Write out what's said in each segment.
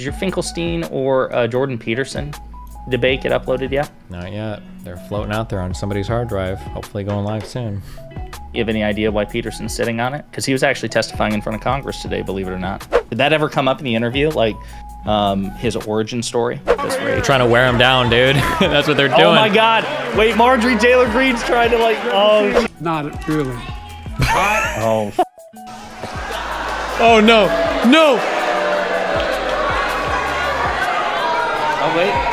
your Finkelstein or Jordan Peterson debate get uploaded yet? Not yet. They're floating out there on somebody's hard drive, hopefully going live soon. You have any idea why Peterson's sitting on it? Because he was actually testifying in front of Congress today, believe it or not. Did that ever come up in the interview? Like his origin story? They're trying to wear him down, dude. That's what they're doing. Oh my God. Wait, Marjorie Taylor Greene's trying to like, oh. Not really. Oh. Oh no, no. Oh wait.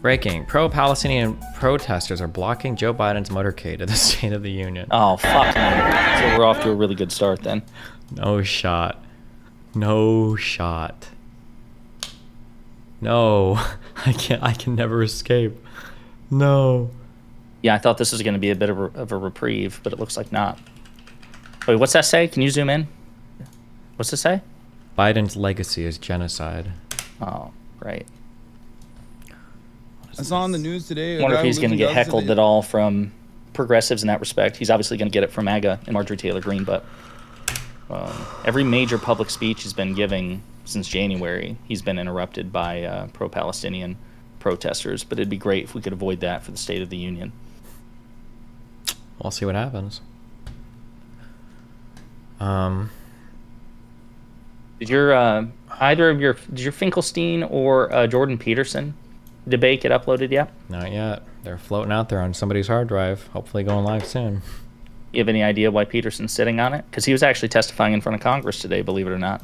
Breaking. Pro-Palestinian protesters are blocking Joe Biden's motorcade at the State of the Union. Oh, fuck. So we're off to a really good start then. No shot. No shot. No. I can never escape. No. Yeah, I thought this was going to be a bit of a reprieve, but it looks like not. Wait, what's that say? Can you zoom in? What's it say? Biden's legacy is genocide. Oh, right. I saw on the news today. I wonder if he's going to get heckled at all from progressives in that respect. He's obviously going to get it from MAGA and Marjorie Taylor Greene, but every major public speech he's been giving since January, he's been interrupted by pro-Palestinian protesters. But it'd be great if we could avoid that for the State of the Union. We'll see what happens. Did your did your Finkelstein or Jordan Peterson debate get uploaded yet? Not yet. They're floating out there on somebody's hard drive, hopefully going live soon. You have any idea why Peterson's sitting on it? Because he was actually testifying in front of Congress today, believe it or not.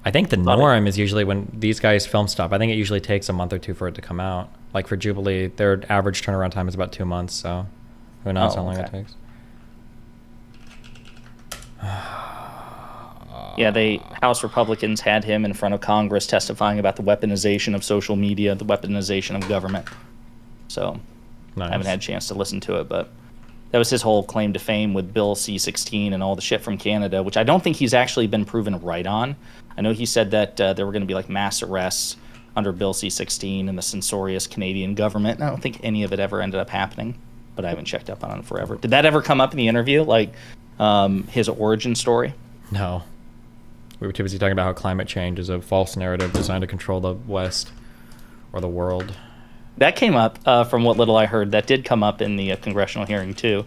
I think the norm is usually when these guys film stuff, I think it usually takes a month or two for it to come out. Like for Jubilee, their average turnaround time is about 2 months, so who knows how long it takes. Yeah, House Republicans had him in front of Congress testifying about the weaponization of social media, the weaponization of government. So nice. I haven't had a chance to listen to it, but that was his whole claim to fame with Bill C-16 and all the shit from Canada, which I don't think he's actually been proven right on. I know he said that there were going to be like mass arrests under Bill C-16 and the censorious Canadian government. And I don't think any of it ever ended up happening, but I haven't checked up on it forever. Did that ever come up in the interview, like his origin story? No. We were too busy talking about how climate change is a false narrative designed to control the West or the world. That came up from what little I heard. That did come up in the congressional hearing, too.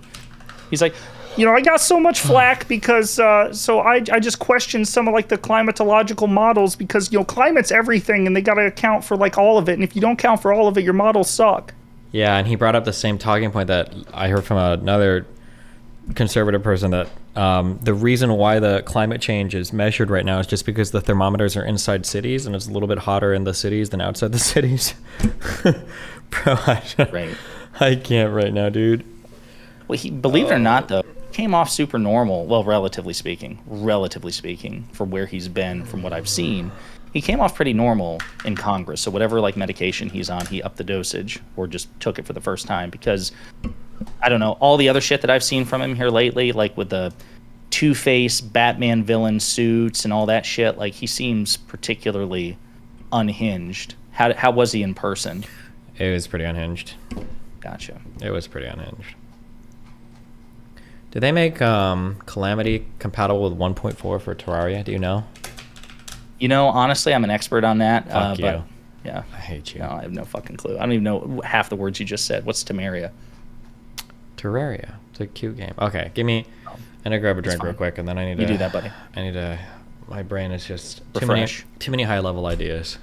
He's like, you know, I got so much flack because, so I just questioned some of, like, the climatological models because, you know, climate's everything and they got to account for, like, all of it. And if you don't count for all of it, your models suck. Yeah, and he brought up the same talking point that I heard from another conservative person that the reason why the climate change is measured right now is just because the thermometers are inside cities and it's a little bit hotter in the cities than outside the cities. Bro, I can't right now, dude. Well, believe it or not, though, came off super normal. Well, relatively speaking, from where he's been, from what I've seen, he came off pretty normal in Congress. So whatever like medication he's on, he upped the dosage or just took it for the first time because I don't know, all the other shit that I've seen from him here lately, like with the Two-Face Batman villain suits and all that shit, like he seems particularly unhinged. How was he in person? It was pretty unhinged. Gotcha. It was pretty unhinged. Did they make Calamity compatible with 1.4 for Terraria? Do you know? You know, honestly, I'm an expert on that. Fuck you. But, yeah. I hate you. No, I have no fucking clue. I don't even know half the words you just said. What's Temeria? Terraria. It's a cute game. Okay, give me. I'm gonna grab a drink real quick, and then I need to. You do that, buddy. I need to. My brain is just Refresh. too many high level ideas.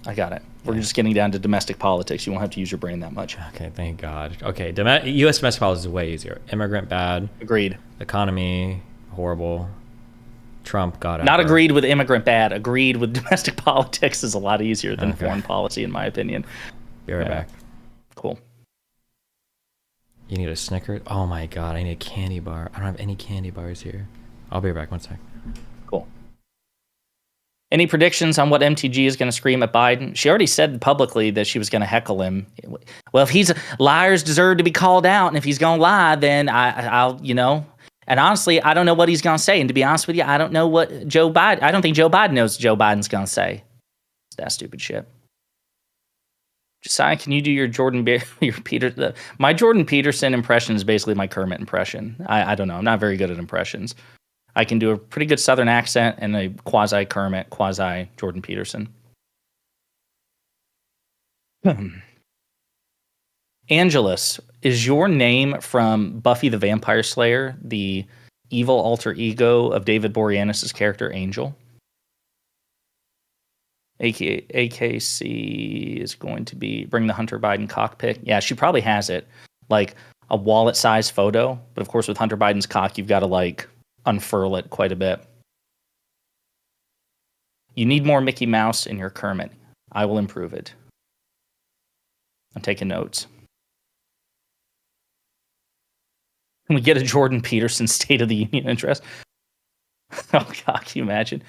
I got it. We're just getting down to domestic politics. You won't have to use your brain that much. Okay, thank God. Okay, U.S. domestic politics is way easier. Immigrant bad. Agreed. Economy horrible. Trump got out. Not agreed with immigrant bad. Agreed with domestic politics is a lot easier than foreign policy, in my opinion. Be right back. Cool. You need a Snickers? Oh my God, I need a candy bar. I don't have any candy bars here. I'll be right back. 1 sec. Cool. Any predictions on what MTG is going to scream at Biden? She already said publicly that she was going to heckle him. Well, if he's liars deserve to be called out, and if he's going to lie, then I'll, you know. And honestly, I don't know what he's going to say. And to be honest with you, I don't know what I don't think Joe Biden knows what Joe Biden's going to say. It's that stupid shit. Jessiah, can you do your my Jordan Peterson impression is basically my Kermit impression. I don't know. I'm not very good at impressions. I can do a pretty good Southern accent and a quasi Kermit, quasi Jordan Peterson. Angelus, is your name from Buffy the Vampire Slayer, the evil alter ego of David Boreanaz's character Angel? AKC is going to be bring the Hunter Biden cockpit. Yeah, she probably has it, like a wallet-sized photo. But of course, with Hunter Biden's cock, you've got to like unfurl it quite a bit. You need more Mickey Mouse in your Kermit. I will improve it. I'm taking notes. Can we get a Jordan Peterson State of the Union address? Oh God, can you imagine?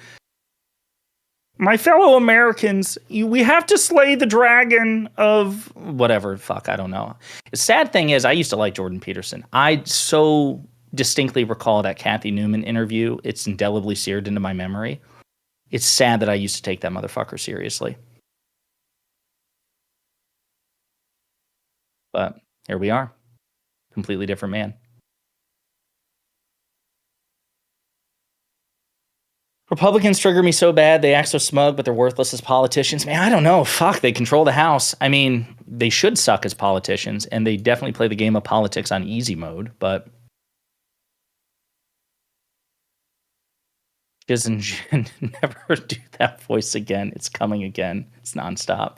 My fellow Americans, we have to slay the dragon of whatever. Fuck, I don't know. The sad thing is, I used to like Jordan Peterson. I so distinctly recall that Kathy Newman interview. It's indelibly seared into my memory. It's sad that I used to take that motherfucker seriously. But here we are. Completely different man. Republicans trigger me so bad. They act so smug, but they're worthless as politicians. Man, I don't know. Fuck, they control the House. I mean, they should suck as politicians, and they definitely play the game of politics on easy mode, but doesn't never do that voice again. It's coming again. It's nonstop.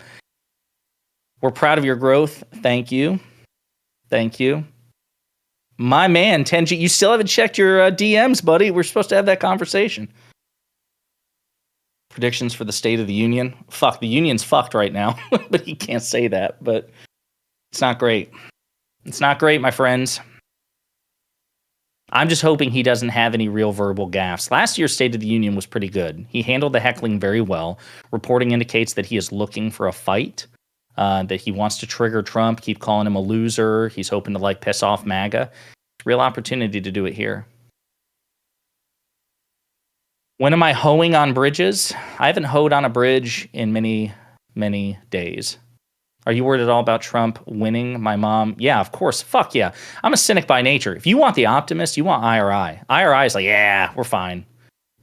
We're proud of your growth. Thank you. Thank you. My man, Tenji, you still haven't checked your DMs, buddy. We're supposed to have that conversation. Predictions for the State of the Union. Fuck, the Union's fucked right now. But he can't say that. But it's not great. It's not great, my friends. I'm just hoping he doesn't have any real verbal gaffes. Last year's State of the Union was pretty good. He handled the heckling very well. Reporting indicates that he is looking for a fight, that he wants to trigger Trump, keep calling him a loser. He's hoping to like piss off MAGA. Real opportunity to do it here. When am I hoeing on bridges? I haven't hoed on a bridge in many, many days. Are you worried at all about Trump winning? My mom, yeah, of course. Fuck yeah. I'm a cynic by nature. If you want the optimist, you want IRI. IRI is like, yeah, we're fine.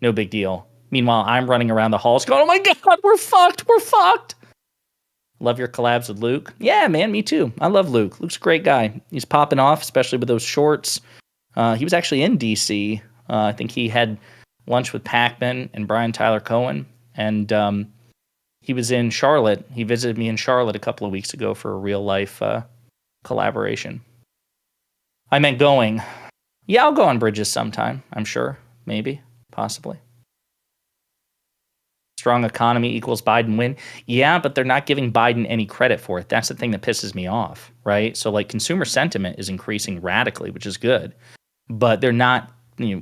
No big deal. Meanwhile, I'm running around the halls going, oh my God, we're fucked. We're fucked. Love your collabs with Luke. Yeah, man, me too. I love Luke. Luke's a great guy. He's popping off, especially with those shorts. He was actually in D.C. I think he had lunch with Pacman and Brian Tyler Cohen. And he was in Charlotte. He visited me in Charlotte a couple of weeks ago for a real life collaboration. I meant going. Yeah, I'll go on bridges sometime, I'm sure. Maybe. Possibly. Strong economy equals Biden win. Yeah, but they're not giving Biden any credit for it. That's the thing that pisses me off, right? So like consumer sentiment is increasing radically, which is good. But they're not,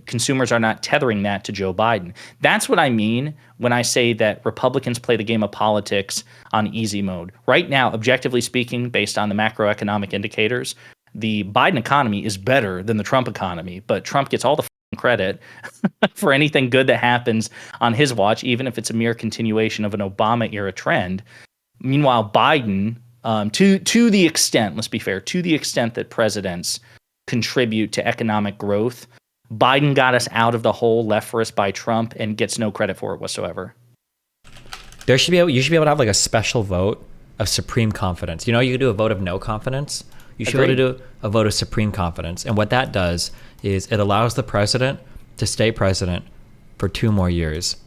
consumers are not tethering that to Joe Biden. That's what I mean when I say that Republicans play the game of politics on easy mode. Right now, objectively speaking, based on the macroeconomic indicators, the Biden economy is better than the Trump economy, but Trump gets all the credit for anything good that happens on his watch, even if it's a mere continuation of an Obama era trend. Meanwhile, Biden, to the extent, let's be fair, to the extent that presidents contribute to economic growth, Biden got us out of the hole left for us by Trump and gets no credit for it whatsoever. You should be able to have like a special vote of supreme confidence. You could do a vote of no confidence. You should be able to do a vote of supreme confidence. And what that does is it allows the president to stay president for 2 more years.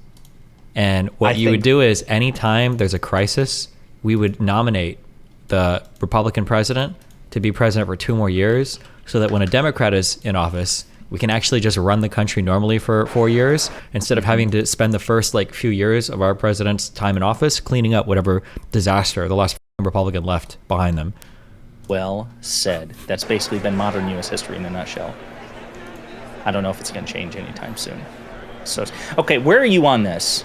And what you would do is anytime there's a crisis, we would nominate the Republican president to be president for 2 more years so that when a Democrat is in office, we can actually just run the country normally for 4 years instead of having to spend the first few years of our president's time in office cleaning up whatever disaster the last Republican left behind them. Well said. That's basically been modern U.S. history in a nutshell. I don't know if it's going to change anytime soon. So, okay, where are you on this?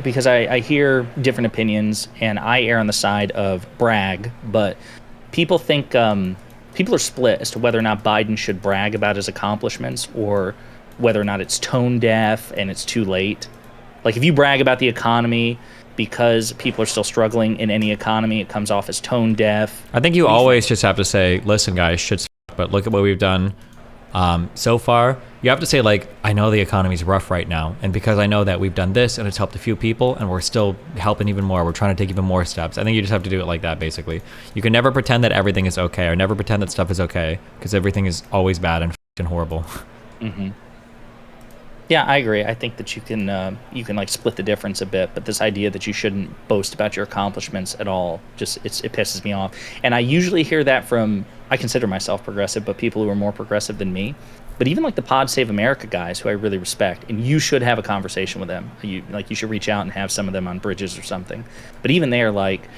Because I hear different opinions, and I err on the side of brag, but people think people are split as to whether or not Biden should brag about his accomplishments or whether or not it's tone deaf and it's too late. Like if you brag about the economy because people are still struggling in any economy, it comes off as tone deaf. I think you always just have to say, listen, guys, shit's but look at what we've done so far. You have to say, like, I know the economy's rough right now, and because I know that we've done this and it's helped a few people, and we're still helping even more, we're trying to take even more steps. I think you just have to do it like that, basically. You can never pretend that everything is okay, or never pretend that stuff is okay, because everything is always bad and f***ing horrible. Mm-hmm. Yeah, I agree. I think that you can like split the difference a bit, but this idea that you shouldn't boast about your accomplishments at all, just it pisses me off. And I usually hear that from, I consider myself progressive, but people who are more progressive than me. But even like the Pod Save America guys, who I really respect, and you should have a conversation with them. You should reach out and have some of them on bridges or something. But even they're like,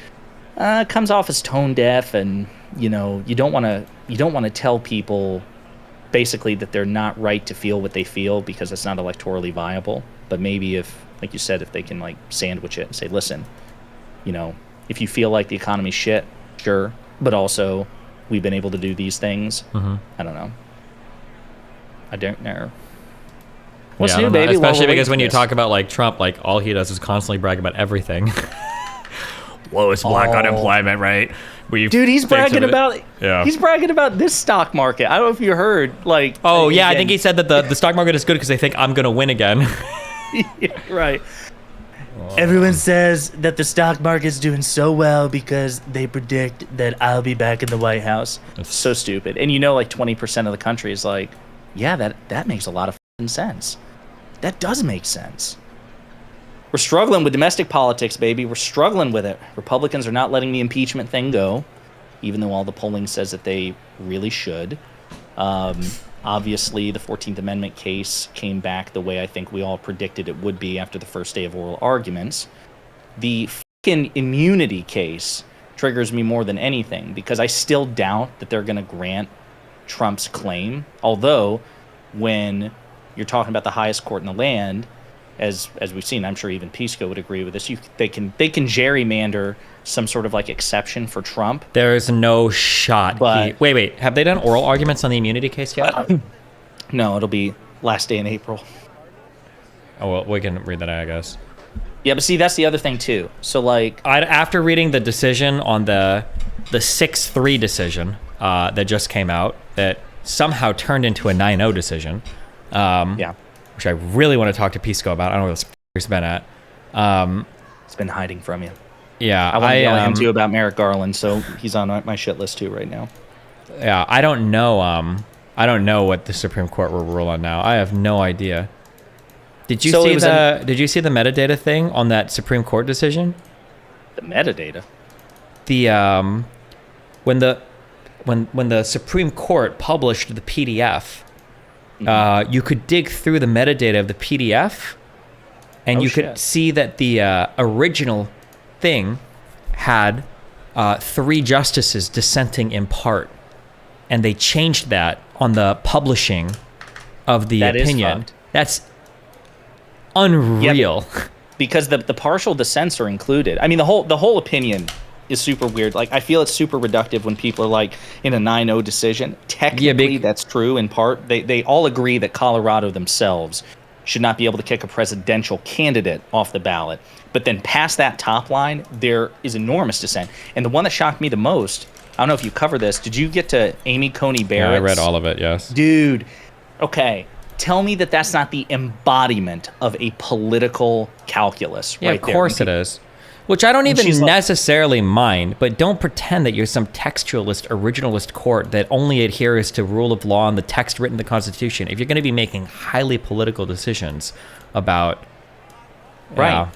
it comes off as tone deaf, and you don't want to tell people basically that they're not right to feel what they feel because it's not electorally viable. But maybe if, like you said, if they can like sandwich it and say, listen, if you feel like the economy's shit, sure, but also we've been able to do these things. Mm-hmm. I don't know. What's Yeah, new, baby? Especially because when you talk about like Trump, like all he does is constantly brag about everything. Lowest black unemployment rate. Dude, he's bragging about this stock market. I don't know if you heard, like. Oh yeah, I think he said that the stock market is good because they think I'm gonna win again. Yeah, right. Everyone says that the stock market's doing so well because they predict that I'll be back in the White House. It's so stupid. And like 20% of the country is like, yeah, that makes a lot of f***ing sense. That does make sense. We're struggling with domestic politics, baby. We're struggling with it. Republicans are not letting the impeachment thing go, even though all the polling says that they really should. Obviously, the 14th Amendment case came back the way I think we all predicted it would be after the first day of oral arguments. The fucking immunity case triggers me more than anything because I still doubt that they're going to grant Trump's claim. Although, when you're talking about the highest court in the land, as we've seen, I'm sure even Pisco would agree with this. They can gerrymander some sort of like exception for Trump. There is no shot. But wait, have they done oral arguments on the immunity case yet? No, it'll be last day in April. Oh well, we can read that, I guess. Yeah, but see, that's the other thing too. So like, after reading the decision on the 6-3 decision that just came out, that somehow turned into a 9-0 decision. Yeah. Which I really want to talk to Pisco about. I don't know where this f***er's been at. It's been hiding from you. Yeah. I want to yell at him too about Merrick Garland, so he's on my shit list too right now. Yeah, I don't know. I don't know what the Supreme Court will rule on now. I have no idea. Did you see the metadata thing on that Supreme Court decision? The metadata. When the Supreme Court published the PDF, you could dig through the metadata of the PDF, and could see that the original thing had 3 justices dissenting in part, and they changed that on the publishing of the opinion. That's unreal. Yeah, because the partial dissents are included. I mean, the whole opinion is super weird. Like, I feel it's super reductive when people are like in a 9-0 decision. Technically, that's true in part. They all agree that Colorado themselves should not be able to kick a presidential candidate off the ballot. But then past that top line, there is enormous dissent. And the one that shocked me the most, I don't know if you cover this. Did you get to Amy Coney Barrett's? Yeah, I read all of it, yes. Dude, okay. Tell me that that's not the embodiment of a political calculus right there. Yeah, of course it is. Which I don't even necessarily mind, but don't pretend that you're some textualist, originalist court that only adheres to rule of law and the text written in the Constitution. If you're going to be making highly political decisions about... Right.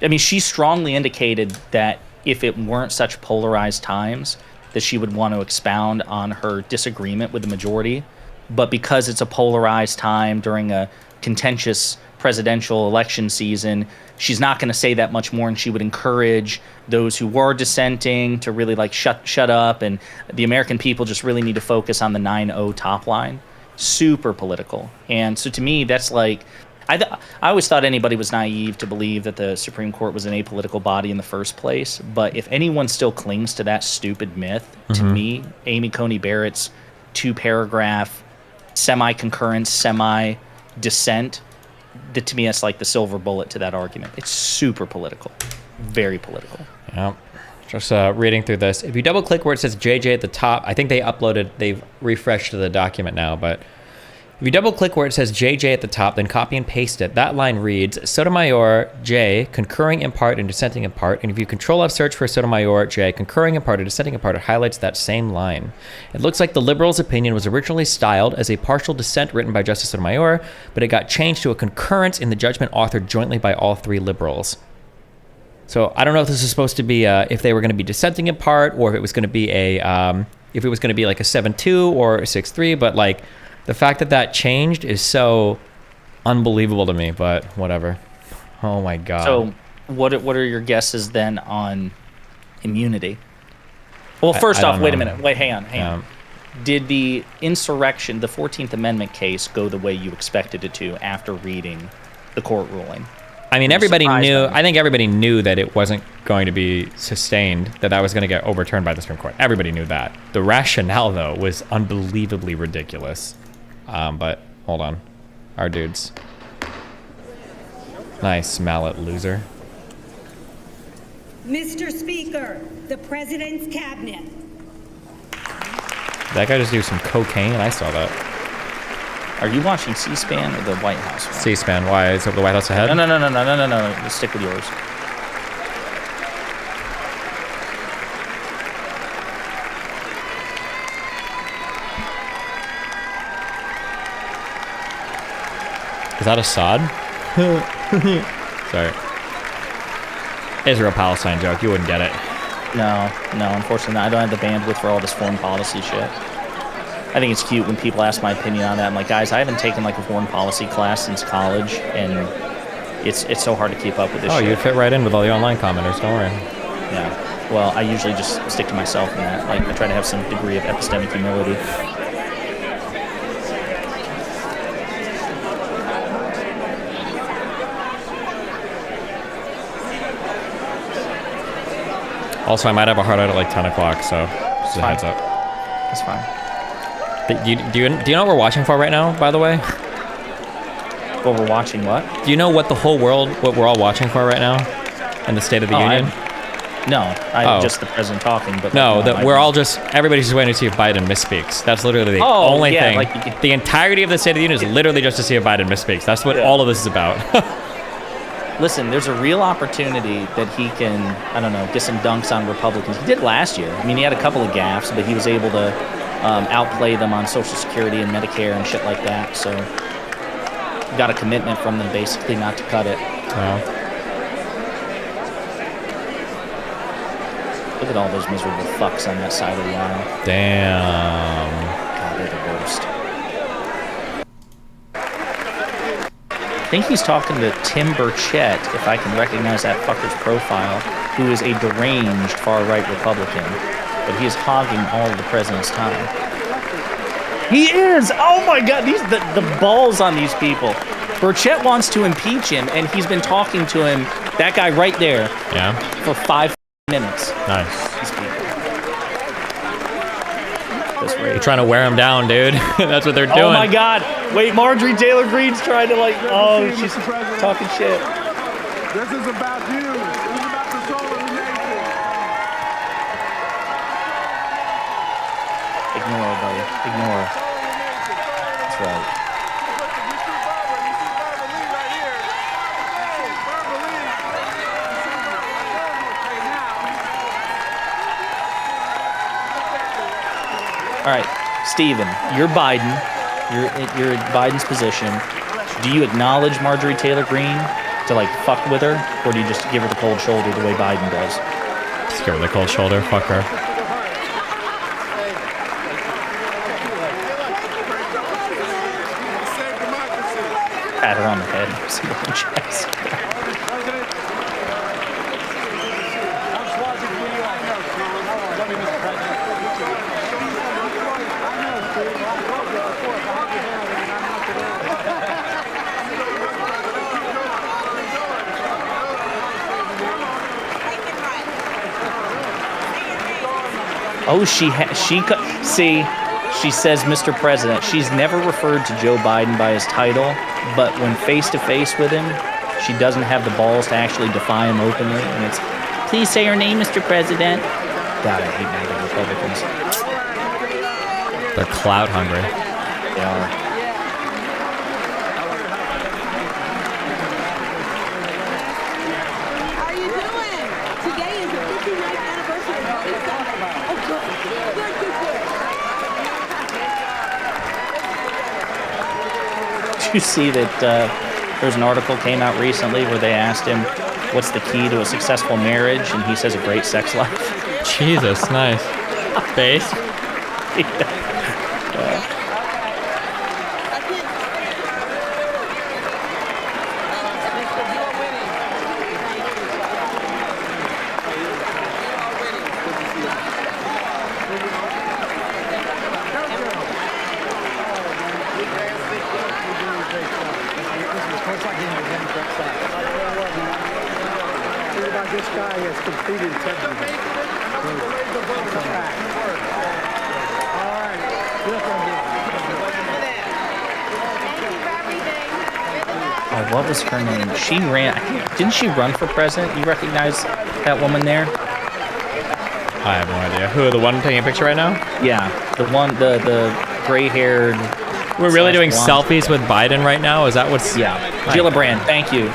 I mean, she strongly indicated that if it weren't such polarized times, that she would want to expound on her disagreement with the majority. But because it's a polarized time during a contentious presidential election season, she's not going to say that much more, and she would encourage those who were dissenting to really like shut up, and the American people just really need to focus on the 9-0 top line. Super political. And so to me, that's like, I always thought anybody was naive to believe that the Supreme Court was an apolitical body in the first place, but if anyone still clings to that stupid myth, to me, Amy Coney Barrett's 2-paragraph semi-concurrence, semi-dissent, that to me that's like the silver bullet to that argument. It's super political, very political. Yeah, just reading through this. If you double click where it says JJ at the top, I think they've refreshed the document now, but If you double click where it says JJ at the top, then copy and paste it, that line reads Sotomayor J, concurring in part and dissenting in part. And if you control F search for Sotomayor J, concurring in part or dissenting in part, it highlights that same line. It looks like the liberals' opinion was originally styled as a partial dissent written by Justice Sotomayor, but it got changed to a concurrence in the judgment authored jointly by all three liberals. So I don't know if this is supposed to be if they were going to be dissenting in part, or if it was going to be if it was going to be like a 7-2 or a 6-3, but like the fact that that changed is so unbelievable to me. But whatever. Oh my god. So what are your guesses then on immunity? Well, first off, wait a minute. Wait, hang on. Did the insurrection, the 14th Amendment case, go the way you expected it to after reading the court ruling? I mean, everybody knew. I think everybody knew that it wasn't going to be sustained, that was going to get overturned by the Supreme Court. Everybody knew that. The rationale, though, was unbelievably ridiculous. But hold on, our dudes. Nice mallet loser. Mr. Speaker, the President's Cabinet. That guy just do some cocaine. I saw that. Are you watching C-SPAN or the White House one? C-SPAN. Why? Is it the White House ahead? No. Just stick with yours. Is that Assad? Sorry. Israel-Palestine joke. You wouldn't get it. No, unfortunately not. I don't have the bandwidth for all this foreign policy shit. I think it's cute when people ask my opinion on that. I'm like, guys, I haven't taken like a foreign policy class since college, and it's so hard to keep up with this shit. You'd fit right in with all the online commenters, don't worry. Yeah. Well, I usually just stick to myself in that. Like, I try to have some degree of epistemic humility. Also, I might have a hard out at like 10 o'clock, so just a heads up. That's fine. Do you know what we're watching for right now, by the way? Well, we're watching what? Do you know what what we're all watching for right now in the State of the Union? Just the president talking. But everybody's just waiting to see if Biden misspeaks. That's literally the only thing. Like, the entirety of the State of the Union is literally just to see if Biden misspeaks. That's what all of this is about. Listen, there's a real opportunity that he can, I don't know, get some dunks on Republicans. He did last year. I mean, he had a couple of gaffes, but he was able to outplay them on Social Security and Medicare and shit like that. So, got a commitment from them basically not to cut it. Look at all those miserable fucks on that side of the aisle. Damn. God, they're the worst. I think he's talking to Tim Burchett, if I can recognize that fucker's profile, who is a deranged far-right Republican, but he is hogging all of the president's time. He is! Oh my god, the balls on these people. Burchett wants to impeach him, and he's been talking to him, that guy right there, for 5 minutes. Nice. You're trying to wear him down, dude. That's what they're doing. Oh my god. Wait, Marjorie Taylor Greene's trying to she's talking shit. This is about you. This is about the soul of the nation. Ignore, buddy. Ignore. That's right. All right, Stephen, you're Biden. You're in Biden's position. Do you acknowledge Marjorie Taylor Greene to fuck with her, or do you just give her the cold shoulder the way Biden does? Just give her the cold shoulder. Fuck her. Pat her on the head. See her chest. Oh, she says Mr. President. She's never referred to Joe Biden by his title, but when face to face with him, she doesn't have the balls to actually defy him openly. And it's, please say your name, Mr. President. God, I hate the Republicans. They're clout hungry. They are. Did you see that there's an article came out recently where they asked him what's the key to a successful marriage, and he says a great sex life. Jesus, nice. Base. This guy has completed technically. All right. Oh, what was her name? She ran. Didn't she run for president? You recognize that woman there? I have no idea. Who, the one taking a picture right now? Yeah, the one, the gray-haired. We're really doing blonde. selfies with Biden right now? Is that what's... Yeah, Gillibrand. Thank you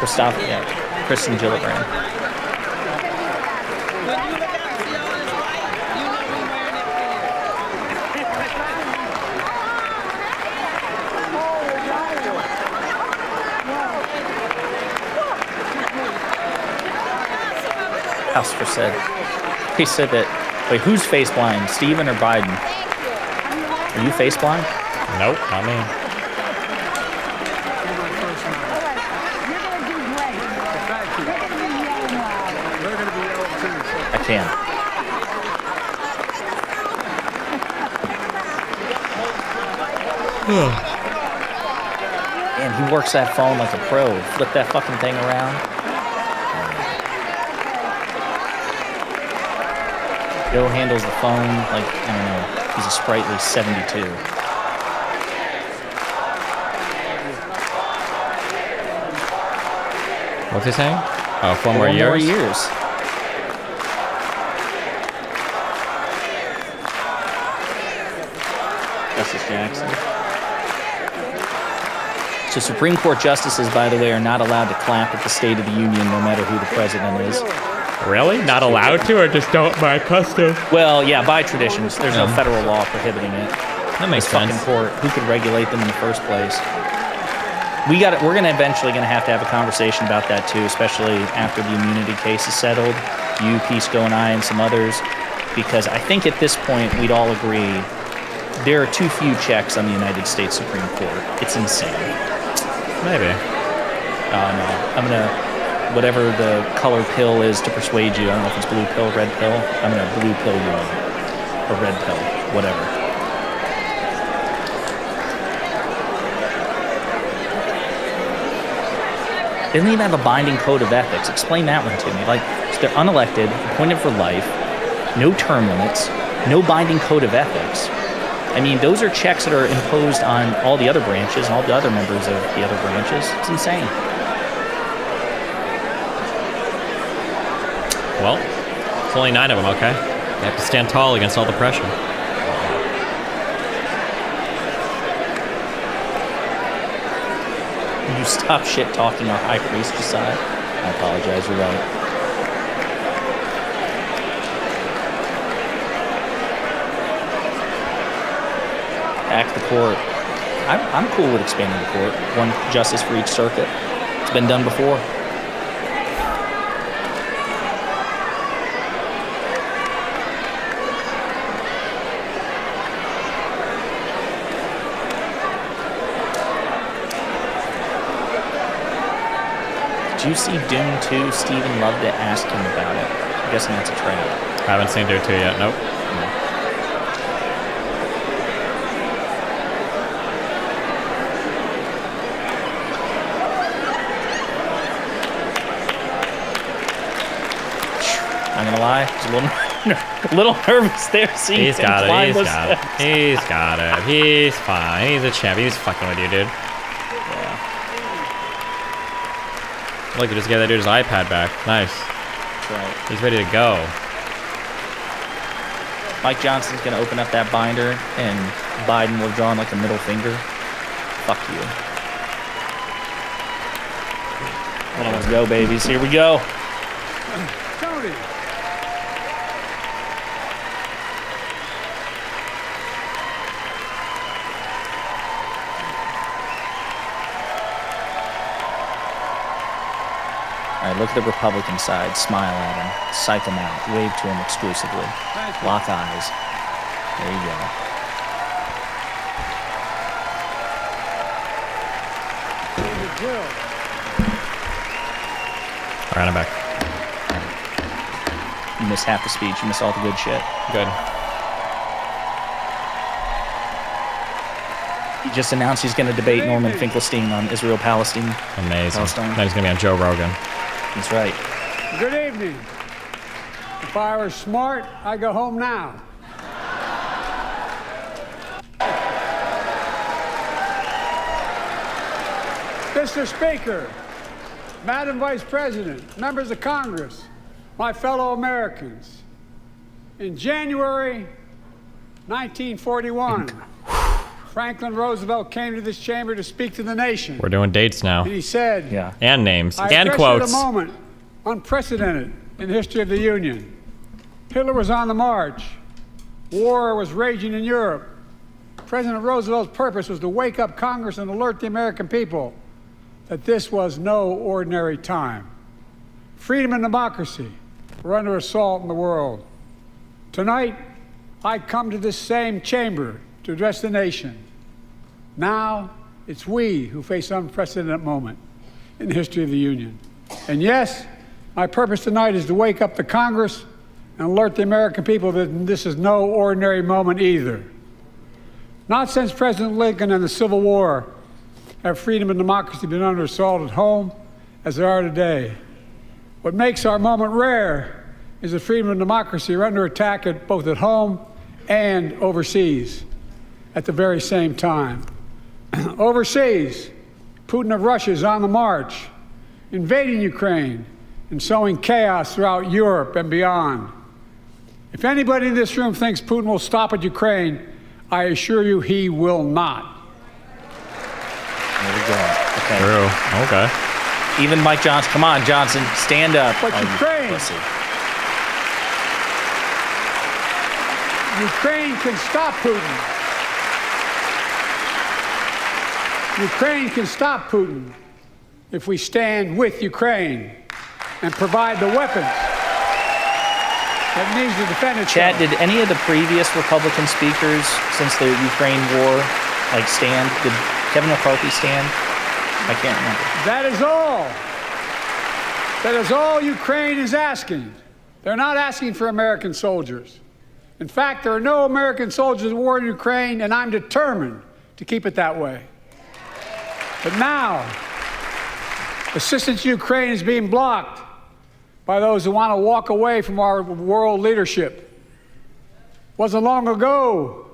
for stopping. Yeah, Kristen Gillibrand. Houser said, he said that, wait, who's face blind, Steven or Biden? Are you face blind? Nope, not me. I can. Man, he works that phone like a pro. Flip that fucking thing around. Joe handles the phone like, I don't know, he's a sprightly 72. What's he saying? Oh, 4 more 4 years? more years. Justice Jackson. So Supreme Court justices, by the way, are not allowed to clap at the State of the Union no matter who the president is. Really? Not allowed to, or just don't by custom? Well, yeah, by traditions. There's no federal law prohibiting it. That makes This sense. fucking court, who could regulate them in the first place? We're gonna eventually have a conversation about that too, especially after the immunity case is settled. You, Pisco, and I, and some others, because I think at this point we'd all agree there are too few checks on the United States Supreme Court. It's insane. Maybe. No, I'm gonna, whatever the color pill is to persuade you. I don't know if it's blue pill, red pill. I'm gonna blue pill you, or red pill, whatever. They don't even have a binding code of ethics. Explain that one to me. Like, so they're unelected, appointed for life, no term limits, no binding code of ethics. I mean, those are checks that are imposed on all the other branches and all the other members of the other branches. It's insane. Well, it's only 9 of them, okay? You have to stand tall against all the pressure. Will you stop shit-talking our high priest, Jessiah? I apologize, you're right. Back the court. I'm cool with expanding the court. One justice for each circuit. It's been done before. Did you see Dune 2? Stephen loved to ask him about it. I'm guessing that's a trap. I haven't seen Dune 2 yet, nope. I'm gonna lie, I was a little nervous there seeing He's him got climb it, those he's got it. steps. He's got it. He's fine. He's a champ. He's fucking with you, dude. Yeah, Look, he just gave that dude his iPad back. Nice. that's right. He's ready to go. Mike Johnson's gonna open up that binder and Biden will draw like a middle finger. Fuck you. Let's go, babies. Here we go. Tony, All right, look at the Republican side. Smile at him. Psych him out. Wave to him exclusively. Lock eyes. There you go. All right, I'm back. You missed half the speech. You missed all the good shit. Good. He just announced he's going to debate Norman Finkelstein on Israel-Palestine. Amazing. Palestine. Now he's going to be on Joe Rogan. That's right. Good evening. If I were smart, I'd go home now. Mr. Speaker, Madam Vice President, members of Congress, my fellow Americans, in January 1941, Franklin Roosevelt came to this chamber to speak to the nation. We're doing dates now. And he said, Yeah. And names. I And address quotes. you at a moment unprecedented in the history of the Union. Hitler was on the march. War was raging in Europe. President Roosevelt's purpose was to wake up Congress and alert the American people that this was no ordinary time. Freedom and democracy were under assault in the world. Tonight, I come to this same chamber to address the nation. Now, it's we who face an unprecedented moment in the history of the Union. And yes, my purpose tonight is to wake up the Congress and alert the American people that this is no ordinary moment either. Not since President Lincoln and the Civil War have freedom and democracy been under assault at home as they are today. What makes our moment rare is that freedom and democracy are under attack both at home and overseas at the very same time. Overseas, Putin of Russia is on the march, invading Ukraine and sowing chaos throughout Europe and beyond. If anybody in this room thinks Putin will stop at Ukraine, I assure you he will not. There we go. Okay. True. Okay. Even Mike Johnson. Come on, Johnson. Stand up. But Oh, you Ukraine- pussy. Ukraine can stop Putin. Ukraine can stop Putin if we stand with Ukraine and provide the weapons that needs to defend itself. Chad, did any of the previous Republican speakers since the Ukraine war, stand? Did Kevin McCarthy stand? I can't remember. That is all. That is all Ukraine is asking. They're not asking for American soldiers. In fact, there are no American soldiers at war in Ukraine, and I'm determined to keep it that way. But now, assistance to Ukraine is being blocked by those who want to walk away from our world leadership. It wasn't long ago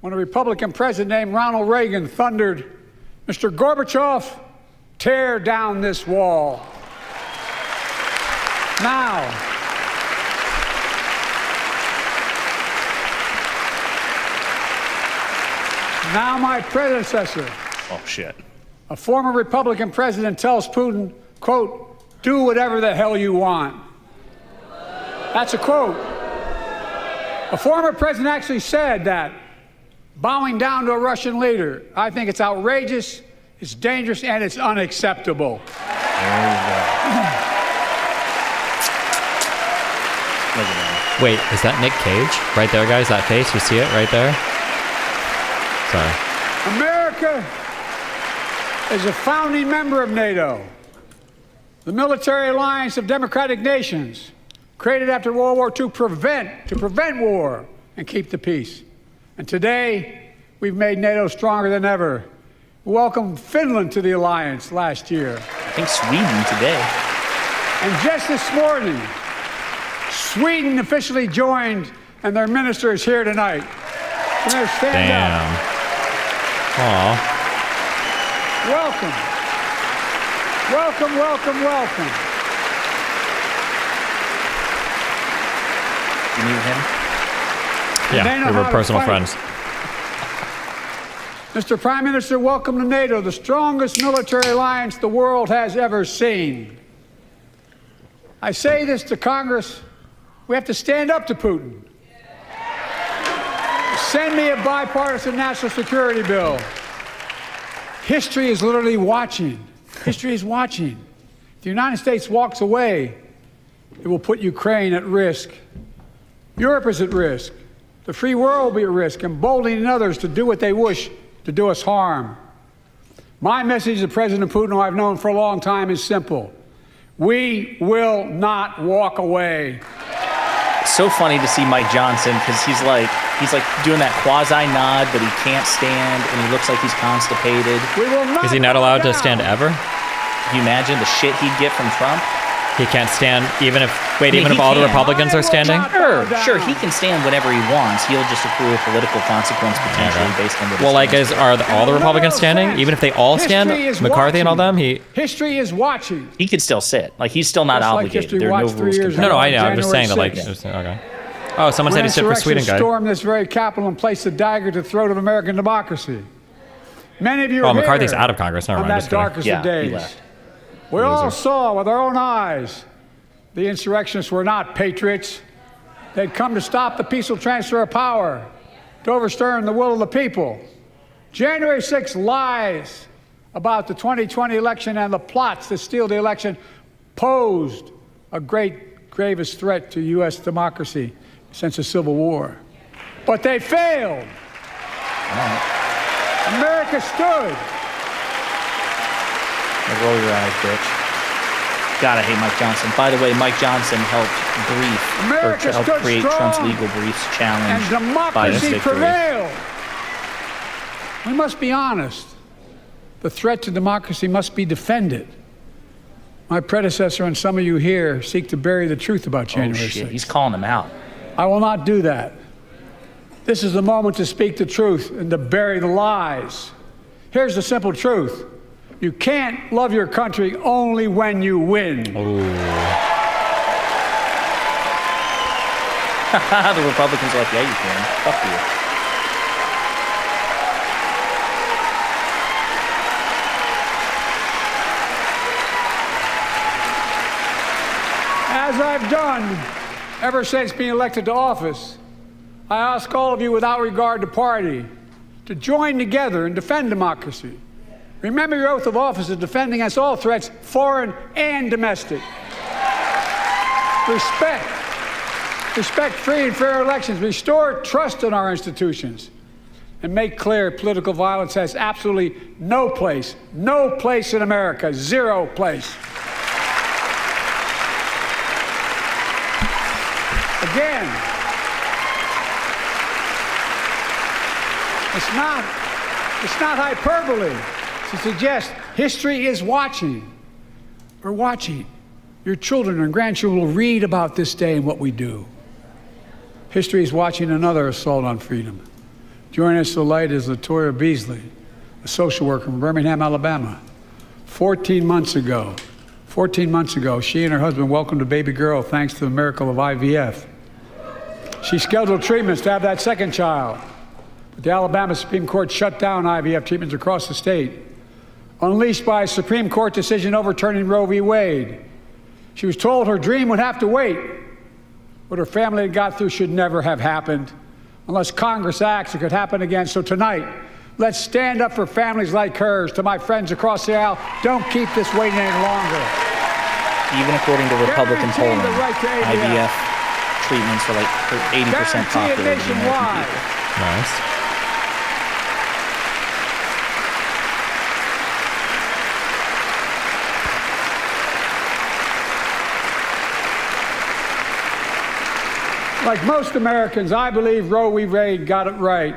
when a Republican president named Ronald Reagan thundered, "Mr. Gorbachev, tear down this wall." Now my predecessor, Oh, shit. a former Republican president, tells Putin, quote, "Do whatever the hell you want." That's a quote. A former president actually said that, bowing down to a Russian leader. I think it's outrageous, it's dangerous, and it's unacceptable. There you go. Look at that. Wait, is that Nick Cage? Right there, guys, that face, you see it right there? Sorry. America is a founding member of NATO, the military alliance of democratic nations created after World War II to prevent war and keep the peace. And today, we've made NATO stronger than ever. We welcomed Finland to the alliance last year. I think Sweden today. And just this morning, Sweden officially joined, and their minister is here tonight. Can they stand up? Damn. Aw. Welcome. Welcome, welcome, welcome. You meet him? They Yeah, know we were how to personal fight. friends. Mr. Prime Minister, welcome to NATO, the strongest military alliance the world has ever seen. I say this to Congress, we have to stand up to Putin. Send me a bipartisan national security bill. History is literally watching. History is watching. If the United States walks away, it will put Ukraine at risk. Europe is at risk. The free world will be at risk, emboldening others to do what they wish to do us harm. My message to President Putin, who I've known for a long time, is simple. We will not walk away. It's so funny to see Mike Johnson because he's like doing that quasi nod, but he can't stand, and he looks like he's constipated. We will not. Is he not allowed to stand ever? Can you imagine the shit he'd get from Trump? He can't stand even if he all the can. Republicans are standing? Sure, he can stand whenever he wants. He'll just accrue a political consequence potentially based on what. Well, like, are all the Republicans standing? Even if they all stand, McCarthy and all them, History is watching. He could still sit. Like, he's still not obligated. There are no rules. No, I know. I'm just saying that, like, okay. Oh, someone said he stood for Sweden, guy. Stormed this very Capitol and placed a dagger to the throat of American democracy. Many of you are McCarthy's out of Congress. Never mind. On that darkest of days. He left. We all saw with our own eyes the insurrectionists were not patriots. They'd come to stop the peaceful transfer of power, to overturn the will of the people. January 6th lies about the 2020 election and the plots to steal the election posed a gravest threat to U.S. democracy since the Civil War. But they failed. America stood. Now roll your eyes, bitch. God, I hate Mike Johnson. By the way, Mike Johnson helped create Trump's legal briefs challenge and democracy prevailed. We must be honest. The threat to democracy must be defended. My predecessor and some of you here seek to bury the truth about January 6th. He's calling them out. I will not do that. This is the moment to speak the truth and to bury the lies. Here's the simple truth. You can't love your country only when you win. The Republicans are like, yeah, you can. Fuck you. As I've done ever since being elected to office, I ask all of you without regard to party to join together and defend democracy. Remember your oath of office of defending against all threats, foreign and domestic. Respect free and fair elections. Restore trust in our institutions. And make clear political violence has absolutely no place in America, zero place. Again, it's not hyperbole to suggest history is watching. We're watching. Your children and grandchildren will read about this day and what we do. History is watching another assault on freedom. Joining us tonight is Latoya Beasley, a social worker from Birmingham, Alabama. 14 months ago, she and her husband welcomed a baby girl thanks to the miracle of IVF. She scheduled treatments to have that second child, but the Alabama Supreme Court shut down IVF treatments across the state, unleashed by a Supreme Court decision overturning Roe v. Wade. She was told her dream would have to wait. What her family had got through should never have happened. Unless Congress acts, it could happen again. So tonight, let's stand up for families like hers. To my friends across the aisle, don't keep this waiting any longer. Even according to Republican polling, IVF treatments are like 80% popular with American people. Nice. Like most Americans, I believe Roe v. Wade got it right.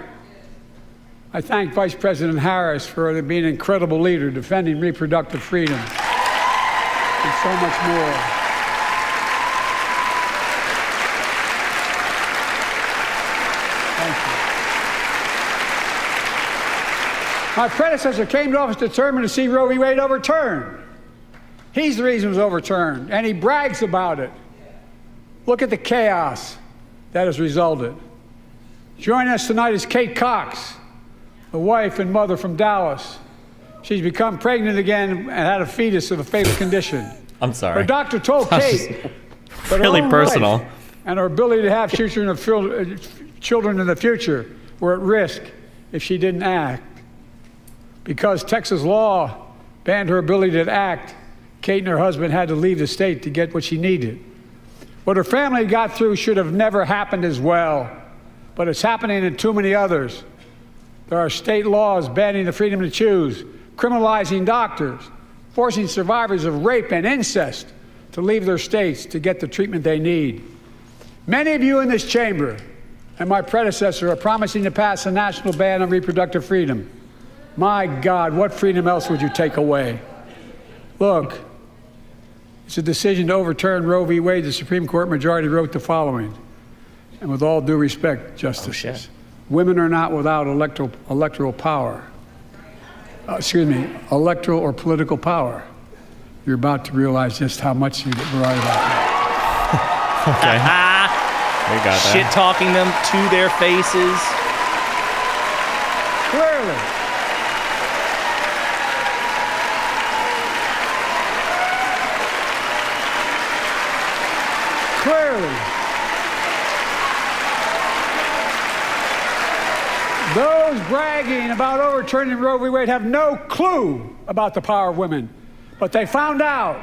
I thank Vice President Harris for being an incredible leader, defending reproductive freedom, and so much more. Thank you. My predecessor came to office determined to see Roe v. Wade overturned. He's the reason it was overturned, and he brags about it. Look at the chaos that has resulted. Joining us tonight is Kate Cox, the wife and mother from Dallas. She's become pregnant again and had a fetus of a fatal condition. I'm sorry. Her doctor told Kate that really her own personal life and her ability to have children in the future were at risk if she didn't act. Because Texas law banned her ability to act, Kate and her husband had to leave the state to get what she needed. What her family got through should have never happened as well, but it's happening in too many others. There are state laws banning the freedom to choose, criminalizing doctors, forcing survivors of rape and incest to leave their states to get the treatment they need. Many of you in this chamber and my predecessor are promising to pass a national ban on reproductive freedom. My God, what freedom else would you take away? Look, it's a decision to overturn Roe v. Wade. The Supreme Court majority wrote the following, and with all due respect, Justices, women are not without electoral power. Electoral or political power. You're about to realize just how much you're right about that. Okay. We got that. Shit talking them to their faces. Clearly. Those bragging about overturning Roe v. Wade have no clue about the power of women. But they found out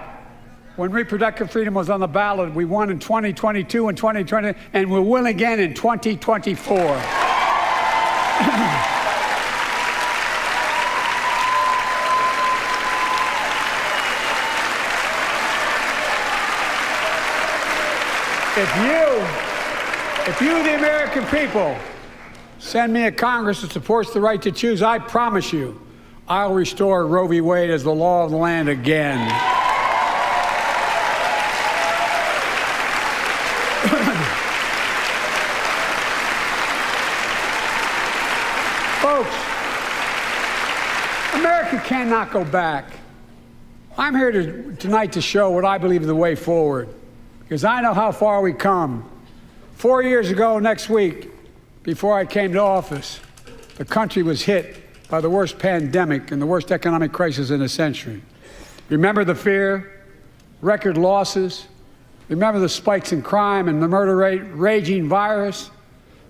when reproductive freedom was on the ballot. We won in 2022 and 2020, and we'll win again in 2024. If you, the American people, send me a Congress that supports the right to choose, I promise you, I'll restore Roe v. Wade as the law of the land again. Folks, America cannot go back. I'm here tonight to show what I believe is the way forward, because I know how far we come. 4 years ago next week, before I came to office, the country was hit by the worst pandemic and the worst economic crisis in a century. Remember the fear, record losses? Remember the spikes in crime and the murder rate, raging virus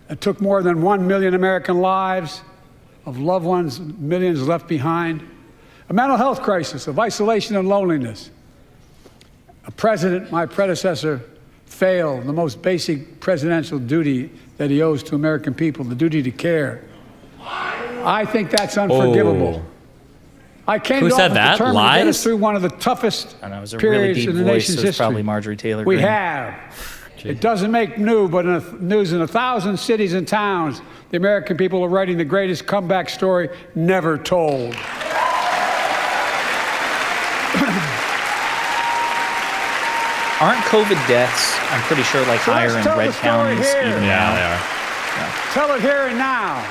that took more than 1 million American lives, of loved ones, millions left behind? A mental health crisis of isolation and loneliness. A president, my predecessor, failed the most basic presidential duty that he owes to American people, the duty to care. I think that's unforgivable. I came to office determined to get us through one of the toughest periods in the nation's history. Probably Marjorie Taylor We Greene. have. It doesn't make news in 1,000 cities and towns. The American people are writing the greatest comeback story never told. Aren't COVID deaths, I'm pretty sure, like So higher let's in tell red the story counties here. even Yeah, now? they are. Tell it here and now.